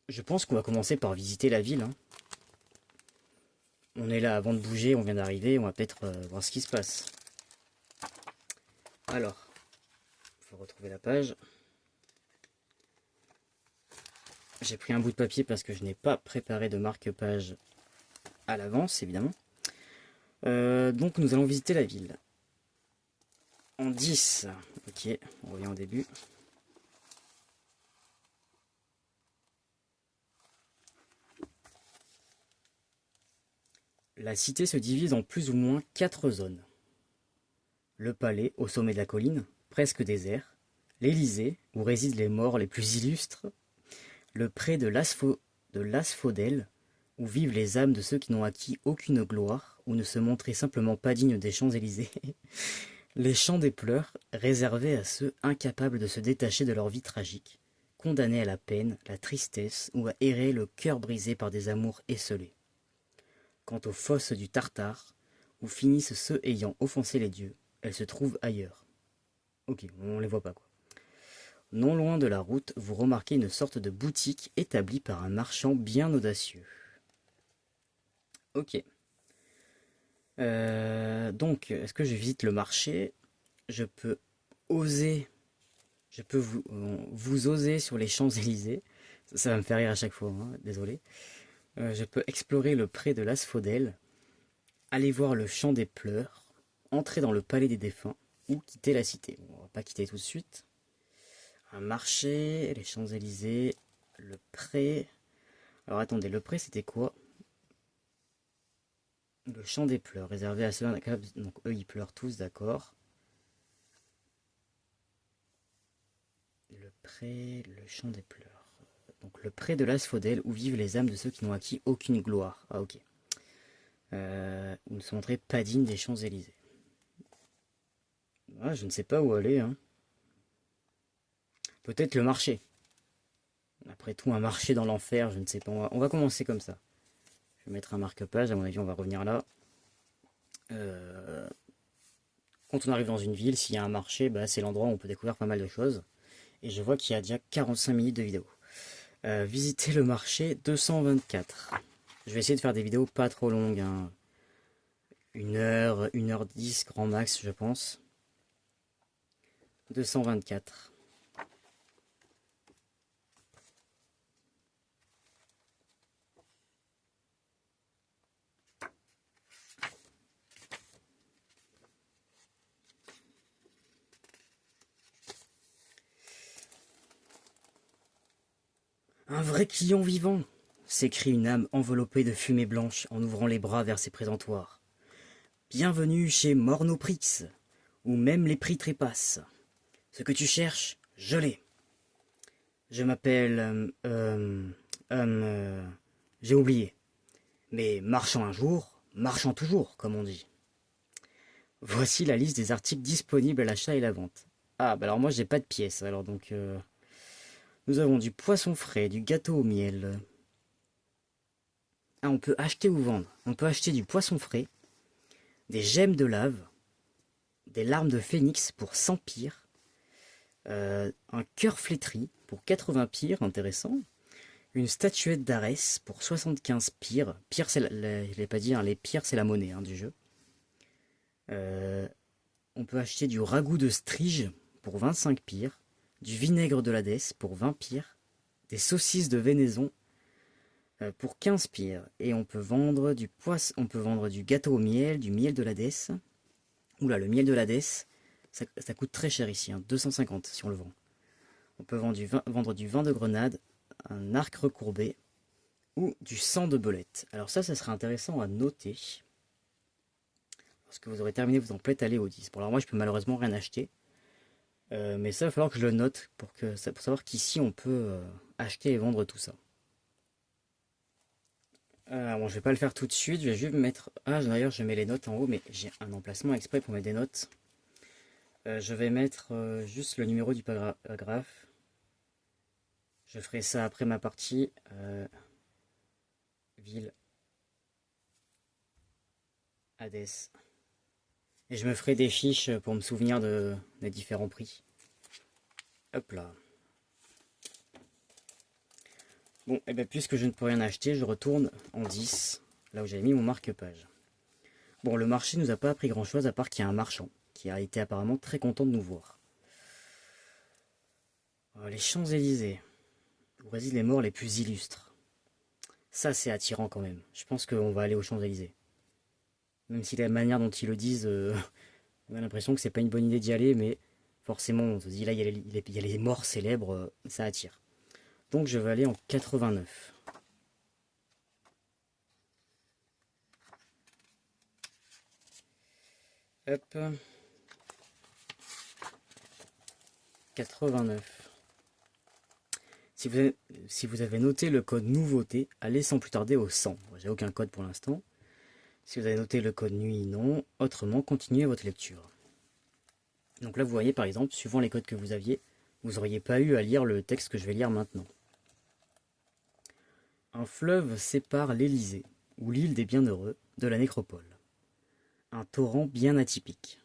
Je pense qu'on va commencer par visiter la ville. Hein. On est là avant de bouger, on vient d'arriver, on va peut-être voir ce qui se passe. Alors, il faut retrouver la page. J'ai pris un bout de papier parce que je n'ai pas préparé de marque-page à l'avance, évidemment. Donc nous allons visiter la ville. En 10. Ok, on revient au début. La cité se divise en plus ou moins 4 zones. Le palais, au sommet de la colline, presque désert. L'Élysée, où résident les morts les plus illustres. Le pré de l'Asphodèle, où vivent les âmes de ceux qui n'ont acquis aucune gloire, ou ne se montraient simplement pas dignes des Champs-Élysées. Les champs des pleurs, réservés à ceux incapables de se détacher de leur vie tragique, condamnés à la peine, la tristesse, ou à errer le cœur brisé par des amours esselés. Quant aux fosses du Tartare, où finissent ceux ayant offensé les dieux, elles se trouvent ailleurs. Ok, on les voit pas quoi. Non loin de la route, vous remarquez une sorte de boutique établie par un marchand bien audacieux. Ok. Donc, est-ce que je visite le marché? Je peux oser, je peux vous oser sur les Champs-Élysées. Ça va me faire rire à chaque fois, hein, désolé. Je peux explorer le pré de l'Asphodèle, aller voir le champ des pleurs, entrer dans le palais des défunts ou quitter la cité. Bon, on va pas quitter tout de suite. Un marché, les Champs-Élysées, le pré. Alors attendez, le pré c'était quoi? Le champ des pleurs, réservé à ceux-là. Donc eux ils pleurent tous, d'accord. Le pré, le champ des pleurs. Donc le pré de l'Asphodèle où vivent les âmes de ceux qui n'ont acquis aucune gloire. Ah ok. Où ne se montraient pas dignes des Champs-Élysées. Ah, je ne sais pas où aller, hein. Peut-être le marché. Après tout, un marché dans l'enfer, je ne sais pas. On va commencer comme ça. Je vais mettre un marque-page, à mon avis, on va revenir là. Euh, Quand on arrive dans une ville, s'il y a un marché, bah, c'est l'endroit où on peut découvrir pas mal de choses. Et je vois qu'il y a déjà 45 minutes de vidéo. Visiter le marché 224. Je vais essayer de faire des vidéos pas trop longues, hein. 1 heure 10 grand max, je pense. 224. Un vrai client vivant, s'écrie une âme enveloppée de fumée blanche en ouvrant les bras vers ses présentoirs. Bienvenue chez Mornoprix, où même les prix trépassent. Ce que tu cherches, je l'ai. Je m'appelle... j'ai oublié. Mais marchant un jour, marchant toujours, comme on dit. Voici la liste des articles disponibles à l'achat et la vente. Ah, bah alors moi j'ai pas de pièces, alors donc... nous avons du poisson frais, du gâteau au miel. Ah, on peut acheter ou vendre. On peut acheter du poisson frais, des gemmes de lave, des larmes de phénix pour 100 pires, un cœur flétri pour 80 pires, intéressant, une statuette d'Arès pour 75 pires. Pire, c'est je l'ai pas dit, hein, les pires, c'est la monnaie hein, du jeu. On peut acheter du ragoût de strige pour 25 pires, du vinaigre de l'Hadès pour 20 pires, des saucisses de Vénaison pour 15 pires. Et on peut vendre du poisson, on peut vendre du gâteau au miel, du miel de l'Hadès. Oula, le miel de l'Hadès, ça coûte très cher ici, hein, 250 si on le vend. On peut vendre du vin de grenade, un arc recourbé ou du sang de belette. Alors ça serait intéressant à noter. Parce que vous aurez terminé vos emplettes à l'Éodis. Bon alors moi je peux malheureusement rien acheter. Mais ça, il va falloir que je le note pour savoir qu'ici on peut acheter et vendre tout ça. Bon, je vais pas le faire tout de suite, je vais juste mettre... Ah, d'ailleurs, je mets les notes en haut, mais j'ai un emplacement exprès pour mettre des notes. Je vais mettre juste le numéro du paragraphe. Je ferai ça après ma partie. Ville. Hadès. Et je me ferai des fiches pour me souvenir des différents prix. Hop là. Bon, et bien puisque je ne peux rien acheter, je retourne en 10, là où j'avais mis mon marque-page. Bon, le marché nous a pas appris grand chose à part qu'il y a un marchand qui a été apparemment très content de nous voir. Les Champs-Élysées, où résident les morts les plus illustres. Ça, c'est attirant quand même. Je pense qu'on va aller aux Champs-Élysées. Même si la manière dont ils le disent, on a l'impression que c'est pas une bonne idée d'y aller, mais forcément, on se dit là, il y a les morts célèbres, ça attire. Donc je vais aller en 89. Hop. 89. Si vous avez noté le code nouveauté, allez sans plus tarder au 100. J'ai aucun code pour l'instant. Si vous avez noté le code nuit, non. Autrement, continuez votre lecture. Donc là, vous voyez par exemple, suivant les codes que vous aviez, vous n'auriez pas eu à lire le texte que je vais lire maintenant. Un fleuve sépare l'Élysée, ou l'île des Bienheureux, de la nécropole. Un torrent bien atypique.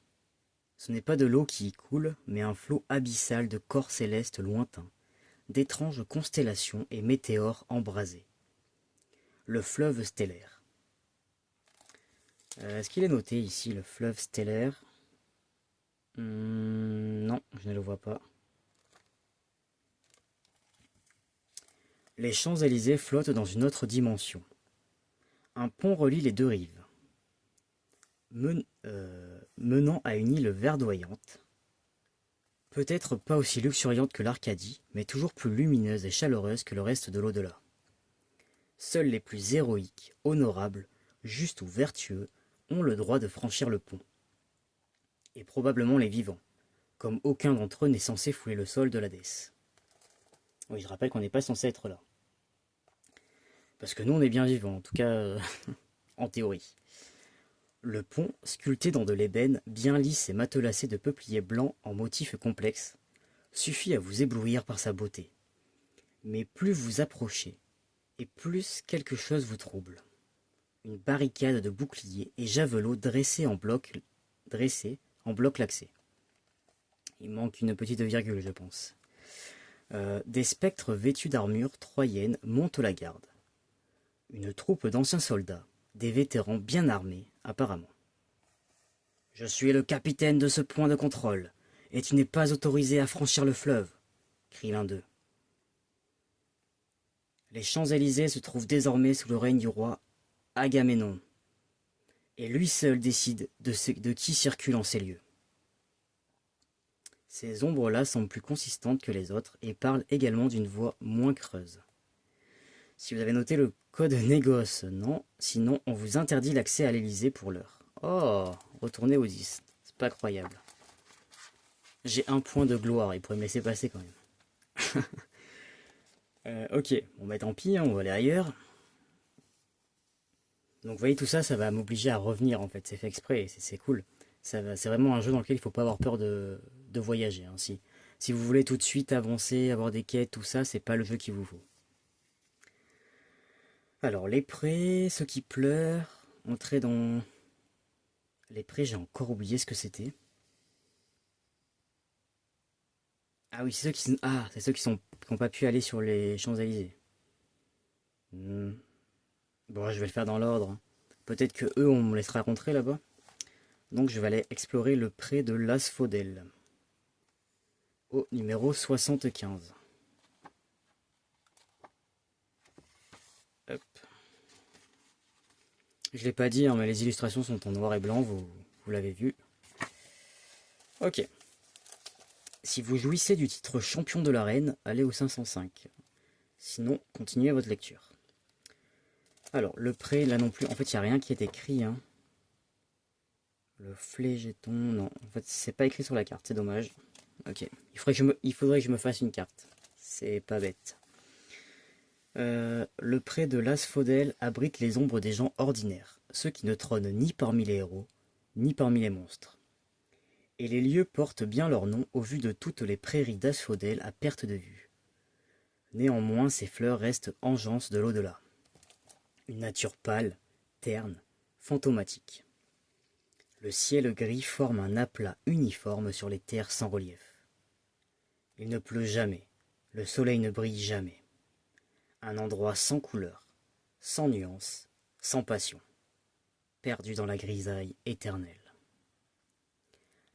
Ce n'est pas de l'eau qui y coule, mais un flot abyssal de corps célestes lointains, d'étranges constellations et météores embrasés. Le fleuve stellaire. Est-ce qu'il est noté ici, le fleuve stellaire? Non, je ne le vois pas. Les Champs-Élysées flottent dans une autre dimension. Un pont relie les deux rives, menant à une île verdoyante, peut-être pas aussi luxuriante que l'Arcadie, mais toujours plus lumineuse et chaleureuse que le reste de l'au-delà. Seuls les plus héroïques, honorables, justes ou vertueux ont le droit de franchir le pont. Et probablement les vivants, comme aucun d'entre eux n'est censé fouler le sol de l'Hadès. Oui, je rappelle qu'on n'est pas censé être là. Parce que nous, on est bien vivants, en tout cas, en théorie. Le pont, sculpté dans de l'ébène, bien lisse et matelassé de peupliers blancs en motifs complexes, suffit à vous éblouir par sa beauté. Mais plus vous approchez, et plus quelque chose vous trouble. Une barricade de boucliers et javelots dressés en bloc laxés. Il manque une petite virgule, je pense. Des spectres vêtus d'armure troyenne montent la garde. Une troupe d'anciens soldats, des vétérans bien armés, apparemment. Je suis le capitaine de ce point de contrôle, et tu n'es pas autorisé à franchir le fleuve, crie l'un d'eux. Les Champs-Élysées se trouvent désormais sous le règne du roi Agamemnon, et lui seul décide de qui circule en ces lieux. Ces ombres-là semblent plus consistantes que les autres et parlent également d'une voix moins creuse. Si vous avez noté le code négoce, non, sinon on vous interdit l'accès à l'Élysée pour l'heure. Oh, retournez au 10, c'est pas croyable. J'ai un point de gloire, il pourrait me laisser passer quand même. Ok, bon bah tant pis, hein, on va aller ailleurs. Donc vous voyez tout ça, ça va m'obliger à revenir en fait, c'est fait exprès, c'est cool. C'est vraiment un jeu dans lequel il faut pas avoir peur de voyager. Hein. Si vous voulez tout de suite avancer, avoir des quêtes, tout ça, c'est pas le jeu qu'il vous faut. Alors les prés, ceux qui pleurent, entrer dans... Les prés, j'ai encore oublié ce que c'était. Ah oui, c'est ceux qui n'ont pas pu aller sur les Champs-Élysées. Bon, je vais le faire dans l'ordre. Peut-être que eux, on me laissera rentrer là-bas. Donc je vais aller explorer le pré de l'Asphodèle. Au numéro 75. Hop. Je l'ai pas dit, hein, mais les illustrations sont en noir et blanc, vous l'avez vu. Ok. Si vous jouissez du titre champion de l'arène, allez au 505. Sinon, continuez votre lecture. Alors, le pré, là non plus, en fait, il n'y a rien qui est écrit. Hein. Le flégéton, non. En fait, c'est pas écrit sur la carte, c'est dommage. Ok. Il faudrait que je me fasse une carte. C'est pas bête. Le pré de l'Asphodèle abrite les ombres des gens ordinaires, ceux qui ne trônent ni parmi les héros, ni parmi les monstres. Et les lieux portent bien leur nom au vu de toutes les prairies d'Asphodèle à perte de vue. Néanmoins, ces fleurs restent engeance de l'au-delà. Une nature pâle, terne, fantomatique. Le ciel gris forme un aplat uniforme sur les terres sans relief. Il ne pleut jamais, le soleil ne brille jamais. Un endroit sans couleur, sans nuance, sans passion, perdu dans la grisaille éternelle.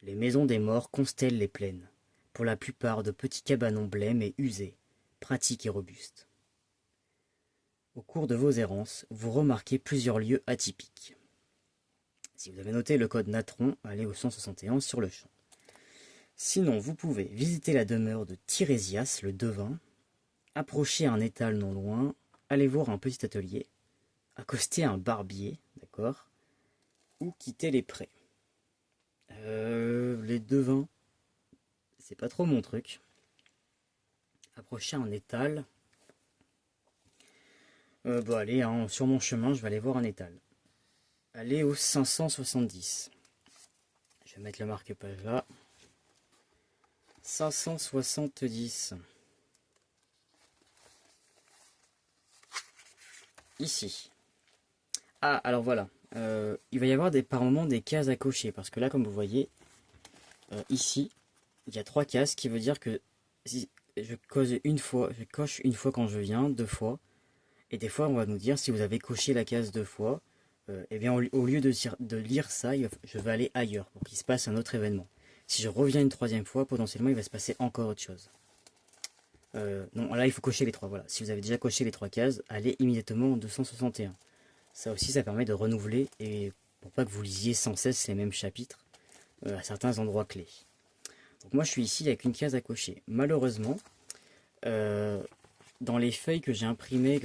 Les maisons des morts constellent les plaines, pour la plupart de petits cabanons blêmes et usés, pratiques et robustes. Au cours de vos errances, vous remarquez plusieurs lieux atypiques. Si vous avez noté le code Natron, allez au 171 sur le champ. Sinon, vous pouvez visiter la demeure de Tirésias, le devin, approcher un étal non loin, aller voir un petit atelier, accoster un barbier, d'accord, ou quitter les prés. Les devins, c'est pas trop mon truc. Approcher un étal. Bah allez, hein, sur mon chemin, je vais aller voir un étal. Allez au 570. Je vais mettre le marque-page là. 570. Ici. Ah, alors voilà. Il va y avoir par moments des cases à cocher. Parce que là, comme vous voyez, ici, il y a 3 cases qui veut dire que si je coche une fois quand je viens, 2 fois. Et des fois, on va nous dire si vous avez coché la case 2 fois, eh bien, au lieu de lire ça, je vais aller ailleurs pour qu'il se passe un autre événement. Si je reviens une 3e fois, potentiellement, il va se passer encore autre chose. Non, là il faut cocher les trois, voilà. Si vous avez déjà coché les trois cases, allez immédiatement en 261. Ça aussi, ça permet de renouveler et pour pas que vous lisiez sans cesse les mêmes chapitres à certains endroits clés. Donc moi je suis ici avec une case à cocher. Malheureusement, euh, dans les feuilles que j'ai imprimées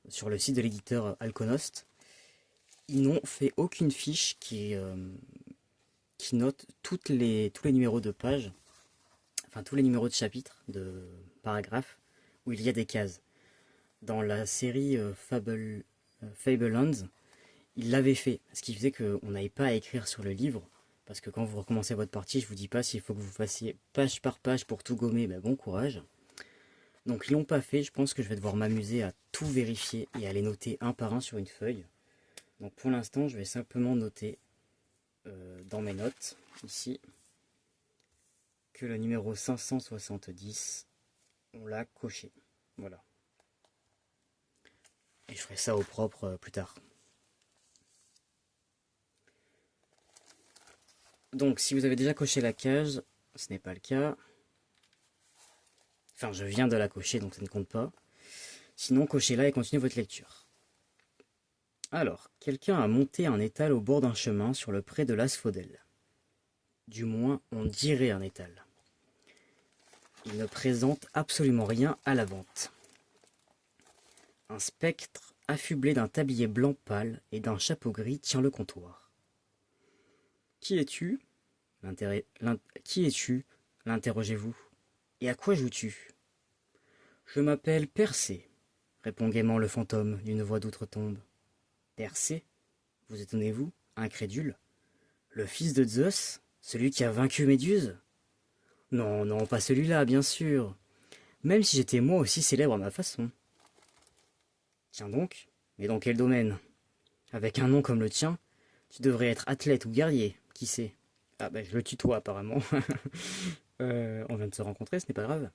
sur le site de l'éditeur Alconost, ils n'ont fait aucune fiche qui note tous les numéros de page, enfin tous les numéros de chapitres, de paragraphes, où il y a des cases. Dans la série Fablelands, il l'avait fait, ce qui faisait qu'on n'avait pas à écrire sur le livre, parce que quand vous recommencez votre partie, je vous dis pas s'il faut que vous fassiez page par page pour tout gommer, ben bon courage. Donc ils l'ont pas fait, je pense que je vais devoir m'amuser à tout vérifier et à les noter un par un sur une feuille. Donc pour l'instant, je vais simplement noter dans mes notes, ici, que le numéro 570, on l'a coché. Voilà. Et je ferai ça au propre plus tard. Donc si vous avez déjà coché la case, ce n'est pas le cas. Enfin, je viens de la cocher, donc ça ne compte pas. Sinon, cochez-la et continuez votre lecture. Alors, quelqu'un a monté un étal au bord d'un chemin sur le pré de l'Asphodèle. Du moins, on dirait un étal. Il ne présente absolument rien à la vente. Un spectre affublé d'un tablier blanc pâle et d'un chapeau gris tient le comptoir. Qui es-tu ? Qui es-tu ? L'interrogez-vous. Et à quoi joues-tu ? Je m'appelle Persée, répond gaiement le fantôme d'une voix d'outre-tombe. Persée ? Vous étonnez-vous, incrédule ? Le fils de Zeus ? Celui qui a vaincu Méduse ? Non, non, pas celui-là, bien sûr. Même si j'étais moi aussi célèbre à ma façon. Tiens donc, mais dans quel domaine ? Avec un nom comme le tien, tu devrais être athlète ou guerrier, qui sait ? Ah bah je le tutoie apparemment. On vient de se rencontrer, ce n'est pas grave.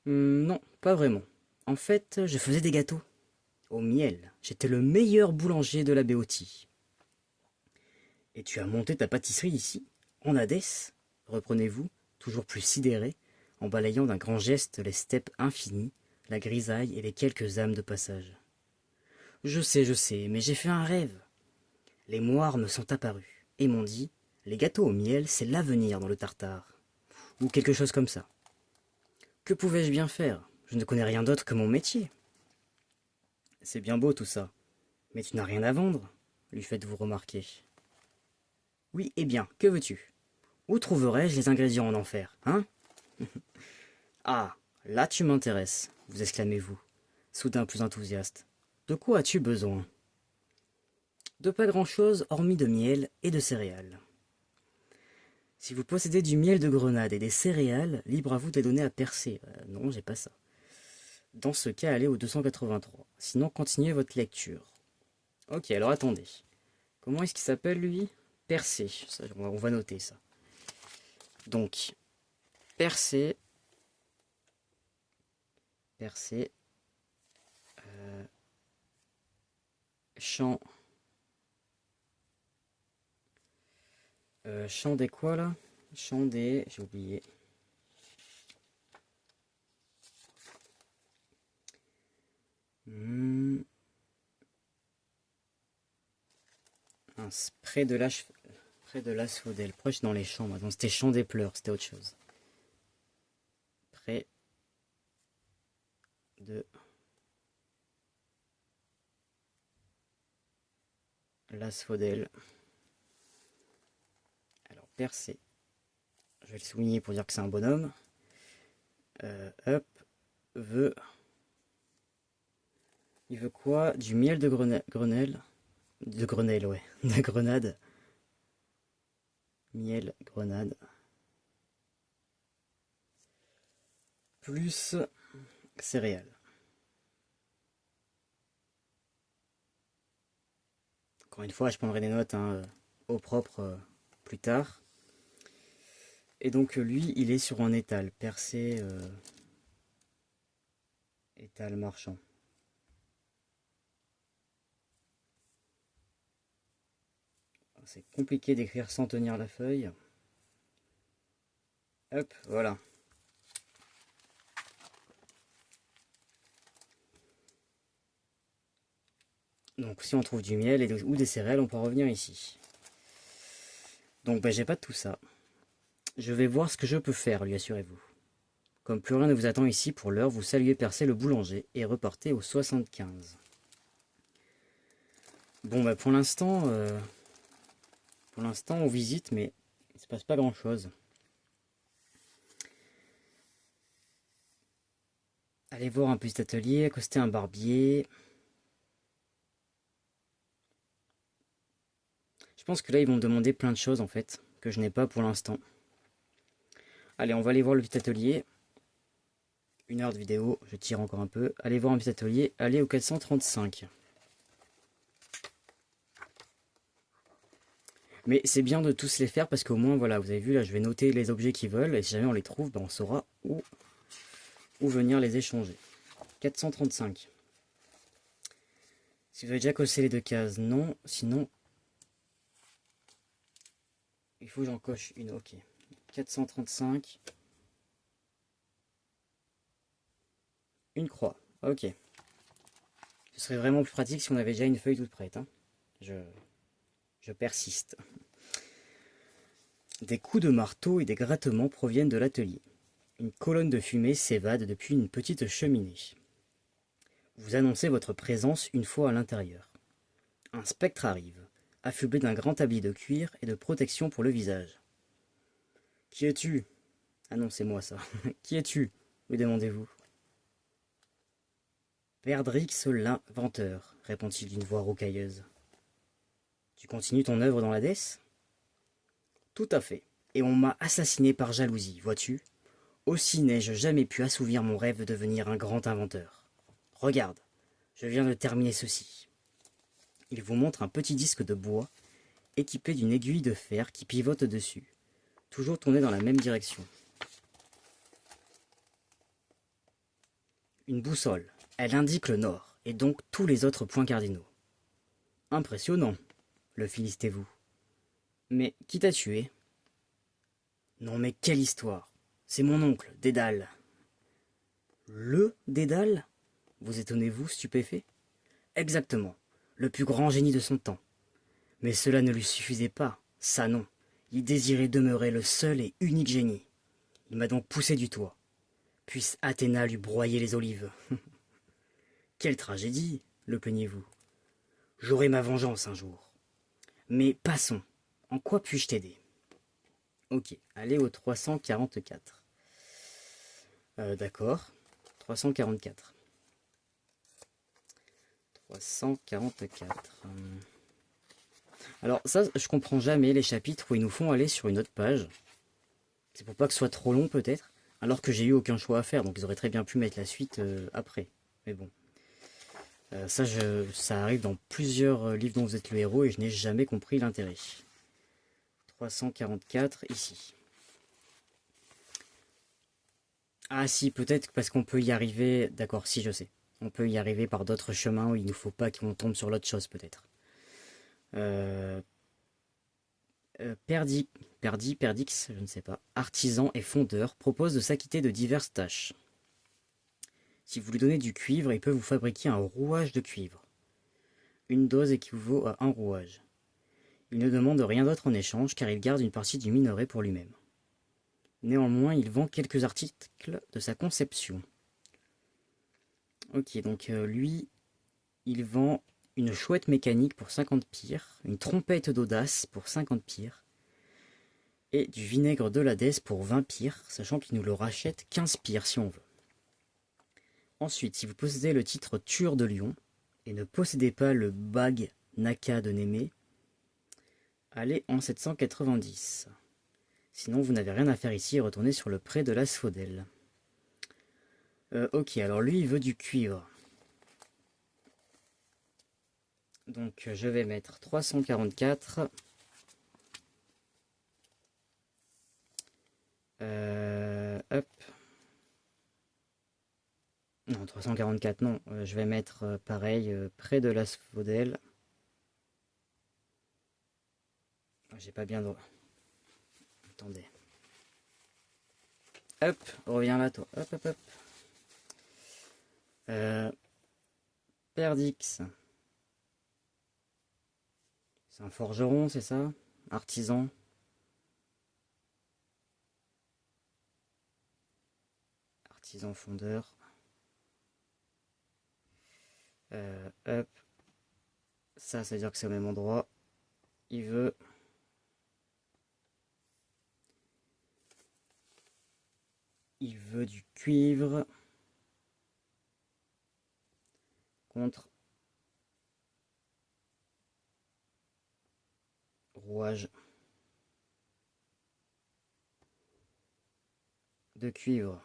Non, pas vraiment. En fait, je faisais des gâteaux. Au miel, j'étais le meilleur boulanger de la Béotie. Et tu as monté ta pâtisserie ici, en Hadès ? Reprenez-vous, toujours plus sidéré, en balayant d'un grand geste les steppes infinies, la grisaille et les quelques âmes de passage. Je sais, mais j'ai fait un rêve. Les moires me sont apparus, et m'ont dit, les gâteaux au miel, c'est l'avenir dans le Tartare. Ou quelque chose comme ça. Que pouvais-je bien faire ? Je ne connais rien d'autre que mon métier. C'est bien beau tout ça, mais tu n'as rien à vendre, lui faites-vous remarquer. Oui, eh bien, que veux-tu ? Où trouverais-je les ingrédients en enfer, hein ? Ah, là tu m'intéresses, vous exclamez-vous, soudain plus enthousiaste. De quoi as-tu besoin ? De pas grand-chose hormis de miel et de céréales. Si vous possédez du miel de grenade et des céréales, libre à vous de les donner à Persée. Non, j'ai pas ça. Dans ce cas, allez au 283. Sinon, continuez votre lecture. Ok, alors attendez. Comment est-ce qu'il s'appelle lui ? Persée. Ça, on va noter ça. Donc, Persée. Persée. Chant. Chant des quoi là ? Chant des. J'ai oublié. Près de l'Asphodèle. Proche dans les champs. Donc c'était Chant des pleurs, c'était autre chose. Près de l'Asphodèle. Alors Persée. Je vais le souligner pour dire que c'est un bonhomme. Hop. Veut. Il veut quoi ? Du miel de Grenelle. De Grenelle, ouais. De grenade. Miel, grenade. Plus céréales. Encore une fois, je prendrai des notes au propre plus tard. Et donc lui, il est sur un étal, Persée, étal marchand. C'est compliqué d'écrire sans tenir la feuille. Hop, voilà. Donc si on trouve du miel ou des céréales, on peut revenir ici. Donc bah, j'ai pas tout ça. Je vais voir ce que je peux faire, lui assurez-vous. Comme plus rien ne vous attend ici pour l'heure, vous saluez Percé le boulanger et repartez au 75. Bon bah pour l'instant on visite mais il se passe pas grand chose. Allez voir un petit atelier, accoster un barbier. Je pense que là ils vont me demander plein de choses en fait, que je n'ai pas pour l'instant. Allez, on va aller voir le petit atelier. 1 heure de vidéo, je tire encore un peu. Allez voir un petit atelier, allez au 435. Mais c'est bien de tous les faire parce qu'au moins, voilà, vous avez vu, là, je vais noter les objets qu'ils veulent. Et si jamais on les trouve, ben, on saura où venir les échanger. 435. Si vous avez déjà coché les 2 cases, non. Sinon, il faut que j'en coche une. Ok. 435. Une croix. Ok. Ce serait vraiment plus pratique si on avait déjà une feuille toute prête. Hein. Je persiste. Des coups de marteau et des grattements proviennent de l'atelier. Une colonne de fumée s'évade depuis une petite cheminée. Vous annoncez votre présence une fois à l'intérieur. Un spectre arrive, affublé d'un grand habit de cuir et de protection pour le visage. Qui es-tu? Annoncez-moi ça. Qui es-tu? lui demandez-vous. Perdrix l'inventeur, répond-il d'une voix rocailleuse. Tu continues ton œuvre dans l'Hadès? Tout à fait. Et on m'a assassiné par jalousie, vois-tu? Aussi n'ai-je jamais pu assouvir mon rêve de devenir un grand inventeur. Regarde, je viens de terminer ceci. Il vous montre un petit disque de bois équipé d'une aiguille de fer qui pivote dessus, toujours tourné dans la même direction. Une boussole. Elle indique le nord, et donc tous les autres points cardinaux. Impressionnant, le philistez-vous. Mais qui t'a tué? Non mais quelle histoire! C'est mon oncle, Dédale. Le Dédale? Vous étonnez-vous, stupéfait? Exactement, le plus grand génie de son temps. Mais cela ne lui suffisait pas, ça non. Il désirait demeurer le seul et unique génie. Il m'a donc poussé du toit. Puisse Athéna lui broyer les olives. Quelle tragédie, le plaignez-vous. J'aurai ma vengeance un jour. Mais passons. En quoi puis-je t'aider? Ok, allez au 344. D'accord. 344. 344. Alors ça, je comprends jamais les chapitres où ils nous font aller sur une autre page. C'est pour pas que ce soit trop long peut-être. Alors que j'ai eu aucun choix à faire, donc ils auraient très bien pu mettre la suite après. Mais bon. Ça arrive dans plusieurs livres dont vous êtes le héros et je n'ai jamais compris l'intérêt. 344 ici. Ah si, peut-être parce qu'on peut y arriver... D'accord, si je sais. On peut y arriver par d'autres chemins où il ne faut pas qu'on tombe sur l'autre chose peut-être. Perdix, je ne sais pas, artisan et fondeur, propose de s'acquitter de diverses tâches. Si vous lui donnez du cuivre, il peut vous fabriquer un rouage de cuivre. Une dose équivaut à un rouage. Il ne demande rien d'autre en échange car il garde une partie du minerai pour lui-même. Néanmoins, il vend quelques articles de sa conception. Ok, donc lui, il vend une chouette mécanique pour 50 pires, une trompette d'audace pour 50 pires, et du vinaigre de l'Hadès pour 20 pires, sachant qu'il nous le rachète 15 pires si on veut. Ensuite, si vous possédez le titre Tueur de Lion, et ne possédez pas le Bag Naka de Némée, allez en 790. Sinon, vous n'avez rien à faire ici et retournez sur le pré de l'Asphodèle. Ok, alors lui, il veut du cuivre. Donc, je vais mettre 344. Hop. Non, 344, non. Je vais mettre pareil, près de l'Asphodèle. J'ai pas bien droit. Attendez. Hop, reviens là, toi. Hop, hop, hop. Perdix. C'est un forgeron, c'est ça? Artisan? Artisan fondeur. Hop. Ça veut dire que c'est au même endroit. Il veut... Il veut du cuivre. Contre... Rouage. De cuivre.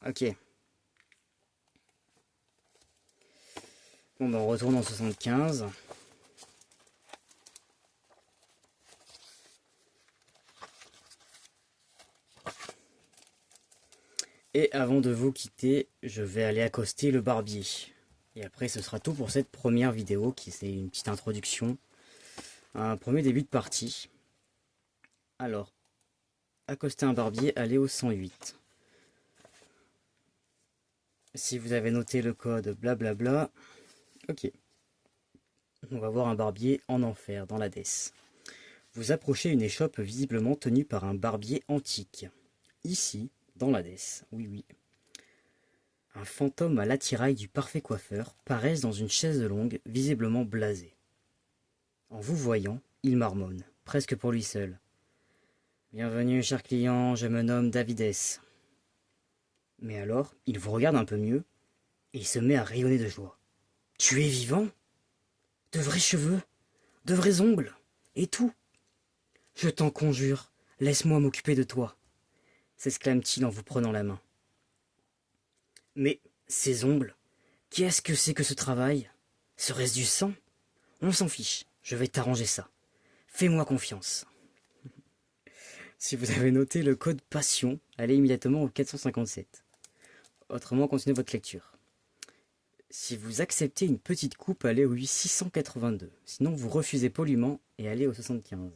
Ok. Bon ben on retourne en 75. Et avant de vous quitter, je vais aller accoster le barbier. Et après ce sera tout pour cette première vidéo qui c'est une petite introduction. Un premier début de partie. Alors, accoster un barbier, allez au 108. Si vous avez noté le code blablabla, ok. On va voir un barbier en enfer dans l'Hadès. Vous approchez une échoppe visiblement tenue par un barbier antique. Ici, dans l'Hadès, oui oui. Un fantôme à l'attirail du parfait coiffeur paraît dans une chaise longue, visiblement blasé. En vous voyant, il marmonne, presque pour lui seul. Bienvenue, cher client, je me nomme Davidès. Mais alors, il vous regarde un peu mieux, et il se met à rayonner de joie. Tu es vivant? De vrais cheveux, de vrais ongles, et tout. Je t'en conjure, laisse-moi m'occuper de toi, s'exclame-t-il en vous prenant la main. Mais, ces ongles, qu'est-ce que c'est que ce travail? Serait-ce du sang? On s'en fiche, je vais t'arranger ça. Fais-moi confiance. Si vous avez noté le code passion, allez immédiatement au 457. Autrement, continuez votre lecture. Si vous acceptez une petite coupe, allez au 682. Sinon, vous refusez poliment et allez au 75.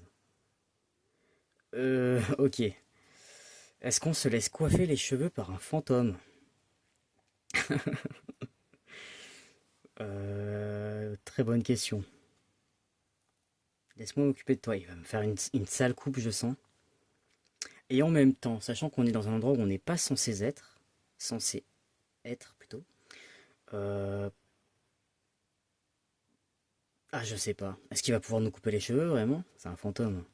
Ok. Est-ce qu'on se laisse coiffer les cheveux par un fantôme? Très bonne question. Laisse-moi m'occuper de toi. Il va me faire une sale coupe, je sens. Et en même temps, sachant qu'on est dans un endroit où on n'est pas censé être plutôt. Ah, je sais pas. Est-ce qu'il va pouvoir nous couper les cheveux, vraiment? C'est un fantôme.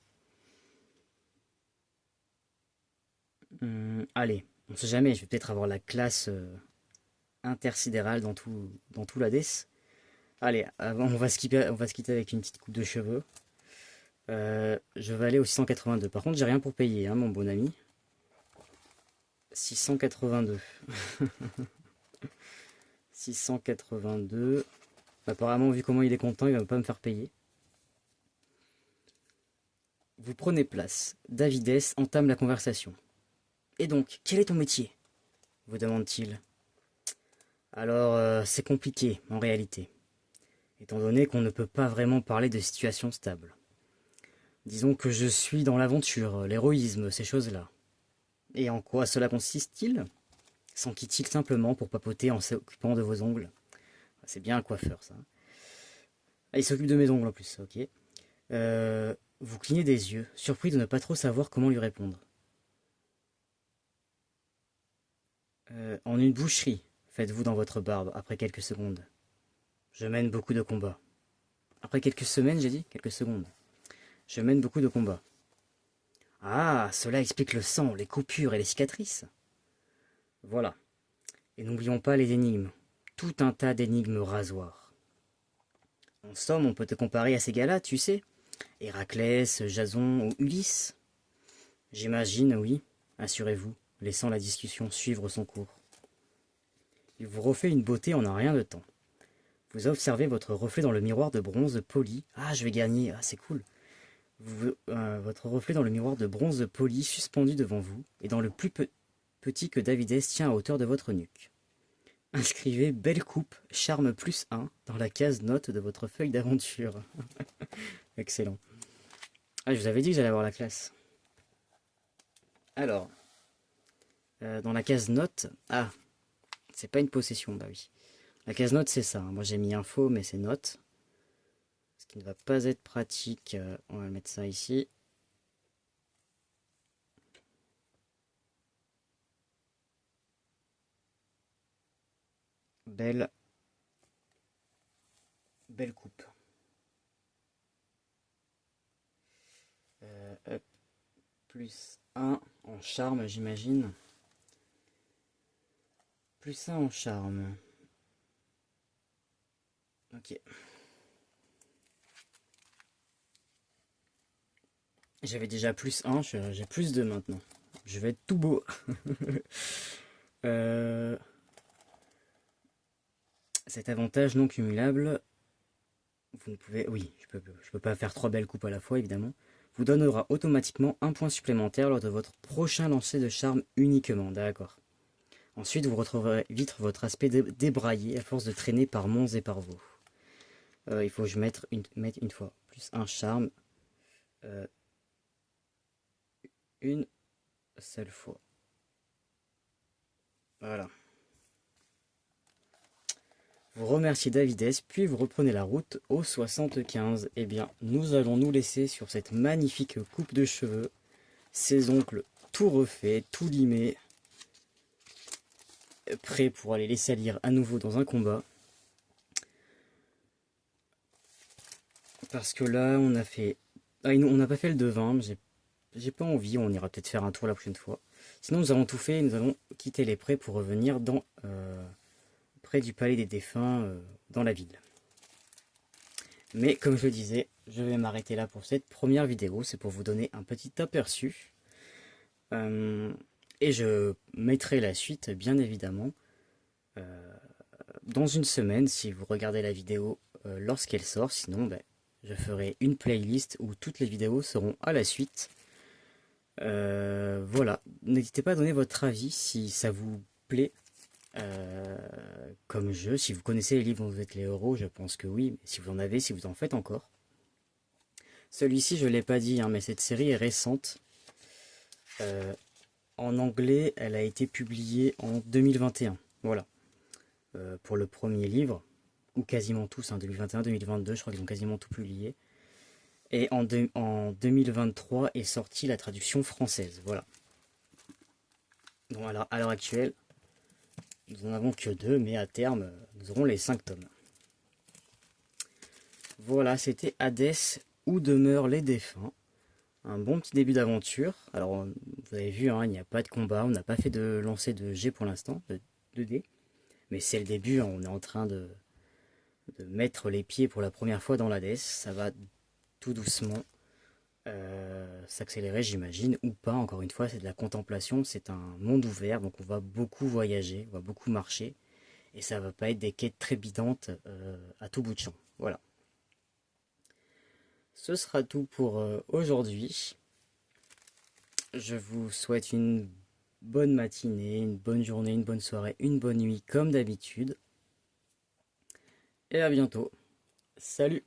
Allez, on sait jamais, je vais peut-être avoir la classe intersidérale dans tout l'Hadès. Allez, avant, on va se quitter avec une petite coupe de cheveux. Je vais aller au 682. Par contre, j'ai rien pour payer, hein, mon bon ami. 682. 682. Apparemment, vu comment il est content, il va pas me faire payer. Vous prenez place. Davidès entame la conversation. Et donc, quel est ton métier? Vous demande-t-il. Alors, c'est compliqué, en réalité. Étant donné qu'on ne peut pas vraiment parler de situation stable. Disons que je suis dans l'aventure, l'héroïsme, ces choses-là. Et en quoi cela consiste-t-il? S'enquille-t-il simplement pour papoter en s'occupant de vos ongles? C'est bien un coiffeur, ça. Ah, il s'occupe de mes ongles en plus, ok. Vous clignez des yeux, surpris de ne pas trop savoir comment lui répondre. En une boucherie, faites-vous dans votre barbe, après quelques secondes. Je mène beaucoup de combats. Après quelques semaines, j'ai dit? Quelques secondes. Je mène beaucoup de combats. Ah, cela explique le sang, les coupures et les cicatrices. Voilà. Et n'oublions pas les énigmes. Tout un tas d'énigmes rasoirs. En somme, on peut te comparer à ces gars-là, tu sais. Héraclès, Jason ou Ulysse. J'imagine, oui. Assurez-vous, laissant la discussion suivre son cours. Il vous refait une beauté en un rien de temps. Vous observez votre reflet dans le miroir de bronze poli. Ah, je vais gagner, ah c'est cool. Votre reflet dans le miroir de bronze poli suspendu devant vous et dans le plus petit que Davidès tient à hauteur de votre nuque. Inscrivez belle coupe, charme plus 1 dans la case note de votre feuille d'aventure. Excellent. Ah, je vous avais dit que j'allais avoir la classe. Alors, dans la case note, ah, c'est pas une possession, bah oui. La case note c'est ça, moi j'ai mis info mais c'est note. qui ne va pas être pratique. On va mettre ça ici. Belle coupe. Hop. Plus 1 en charme, j'imagine. Plus 1 en charme. Ok. J'avais déjà plus 1, j'ai plus 2 maintenant. Je vais être tout beau. Cet avantage non cumulable, vous ne pouvez... Oui, je peux pas faire 3 belles coupes à la fois, évidemment. Vous donnera automatiquement un point supplémentaire lors de votre prochain lancer de charme uniquement. D'accord. Ensuite, vous retrouverez vite votre aspect débraillé à force de traîner par monts et par vaux. Il faut que je mette une fois. Plus un charme. Une seule fois. Voilà. Vous remerciez Davides, puis vous reprenez la route au 75. Eh bien, nous allons nous laisser sur cette magnifique coupe de cheveux. Ses ongles tout refaits, tout limés. Prêts pour aller les salir à nouveau dans un combat. Parce que là, on a fait... Ah, on n'a pas fait le devin, mais j'ai pas envie, on ira peut-être faire un tour la prochaine fois. Sinon, nous avons tout fait et nous allons quitter les prés pour revenir près du palais des défunts, dans la ville. Mais comme je le disais, je vais m'arrêter là pour cette première vidéo. C'est pour vous donner un petit aperçu. Et je mettrai la suite, bien évidemment, dans une semaine, si vous regardez la vidéo lorsqu'elle sort. Sinon, je ferai une playlist où toutes les vidéos seront à la suite. Voilà, n'hésitez pas à donner votre avis si ça vous plaît comme jeu. Si vous connaissez les livres dont vous êtes les héros, je pense que oui. Mais si vous en avez, si vous en faites encore. Celui-ci, je ne l'ai pas dit, hein, mais cette série est récente. En anglais, elle a été publiée en 2021. Voilà. Pour le premier livre, ou quasiment tous, hein, 2021, 2022, je crois qu'ils ont quasiment tout publié. Et en 2023 est sortie la traduction française. Voilà. Donc à l'heure actuelle, nous n'en avons que 2, mais à terme, nous aurons les 5 tomes. Voilà, c'était Hadès, où demeurent les défunts. Un bon petit début d'aventure. Alors, vous avez vu, hein, il n'y a pas de combat, on n'a pas fait de lancer de G pour l'instant, de dés. Mais c'est le début, hein, on est en train de mettre les pieds pour la première fois dans l'Hadès. Ça va tout doucement s'accélérer, j'imagine, ou pas. Encore une fois, c'est de la contemplation, c'est un monde ouvert, donc on va beaucoup voyager, on va beaucoup marcher, et ça va pas être des quêtes trépidantes à tout bout de champ. Voilà. Ce sera tout pour aujourd'hui. Je vous souhaite une bonne matinée, une bonne journée, une bonne soirée, une bonne nuit comme d'habitude. Et à bientôt. Salut!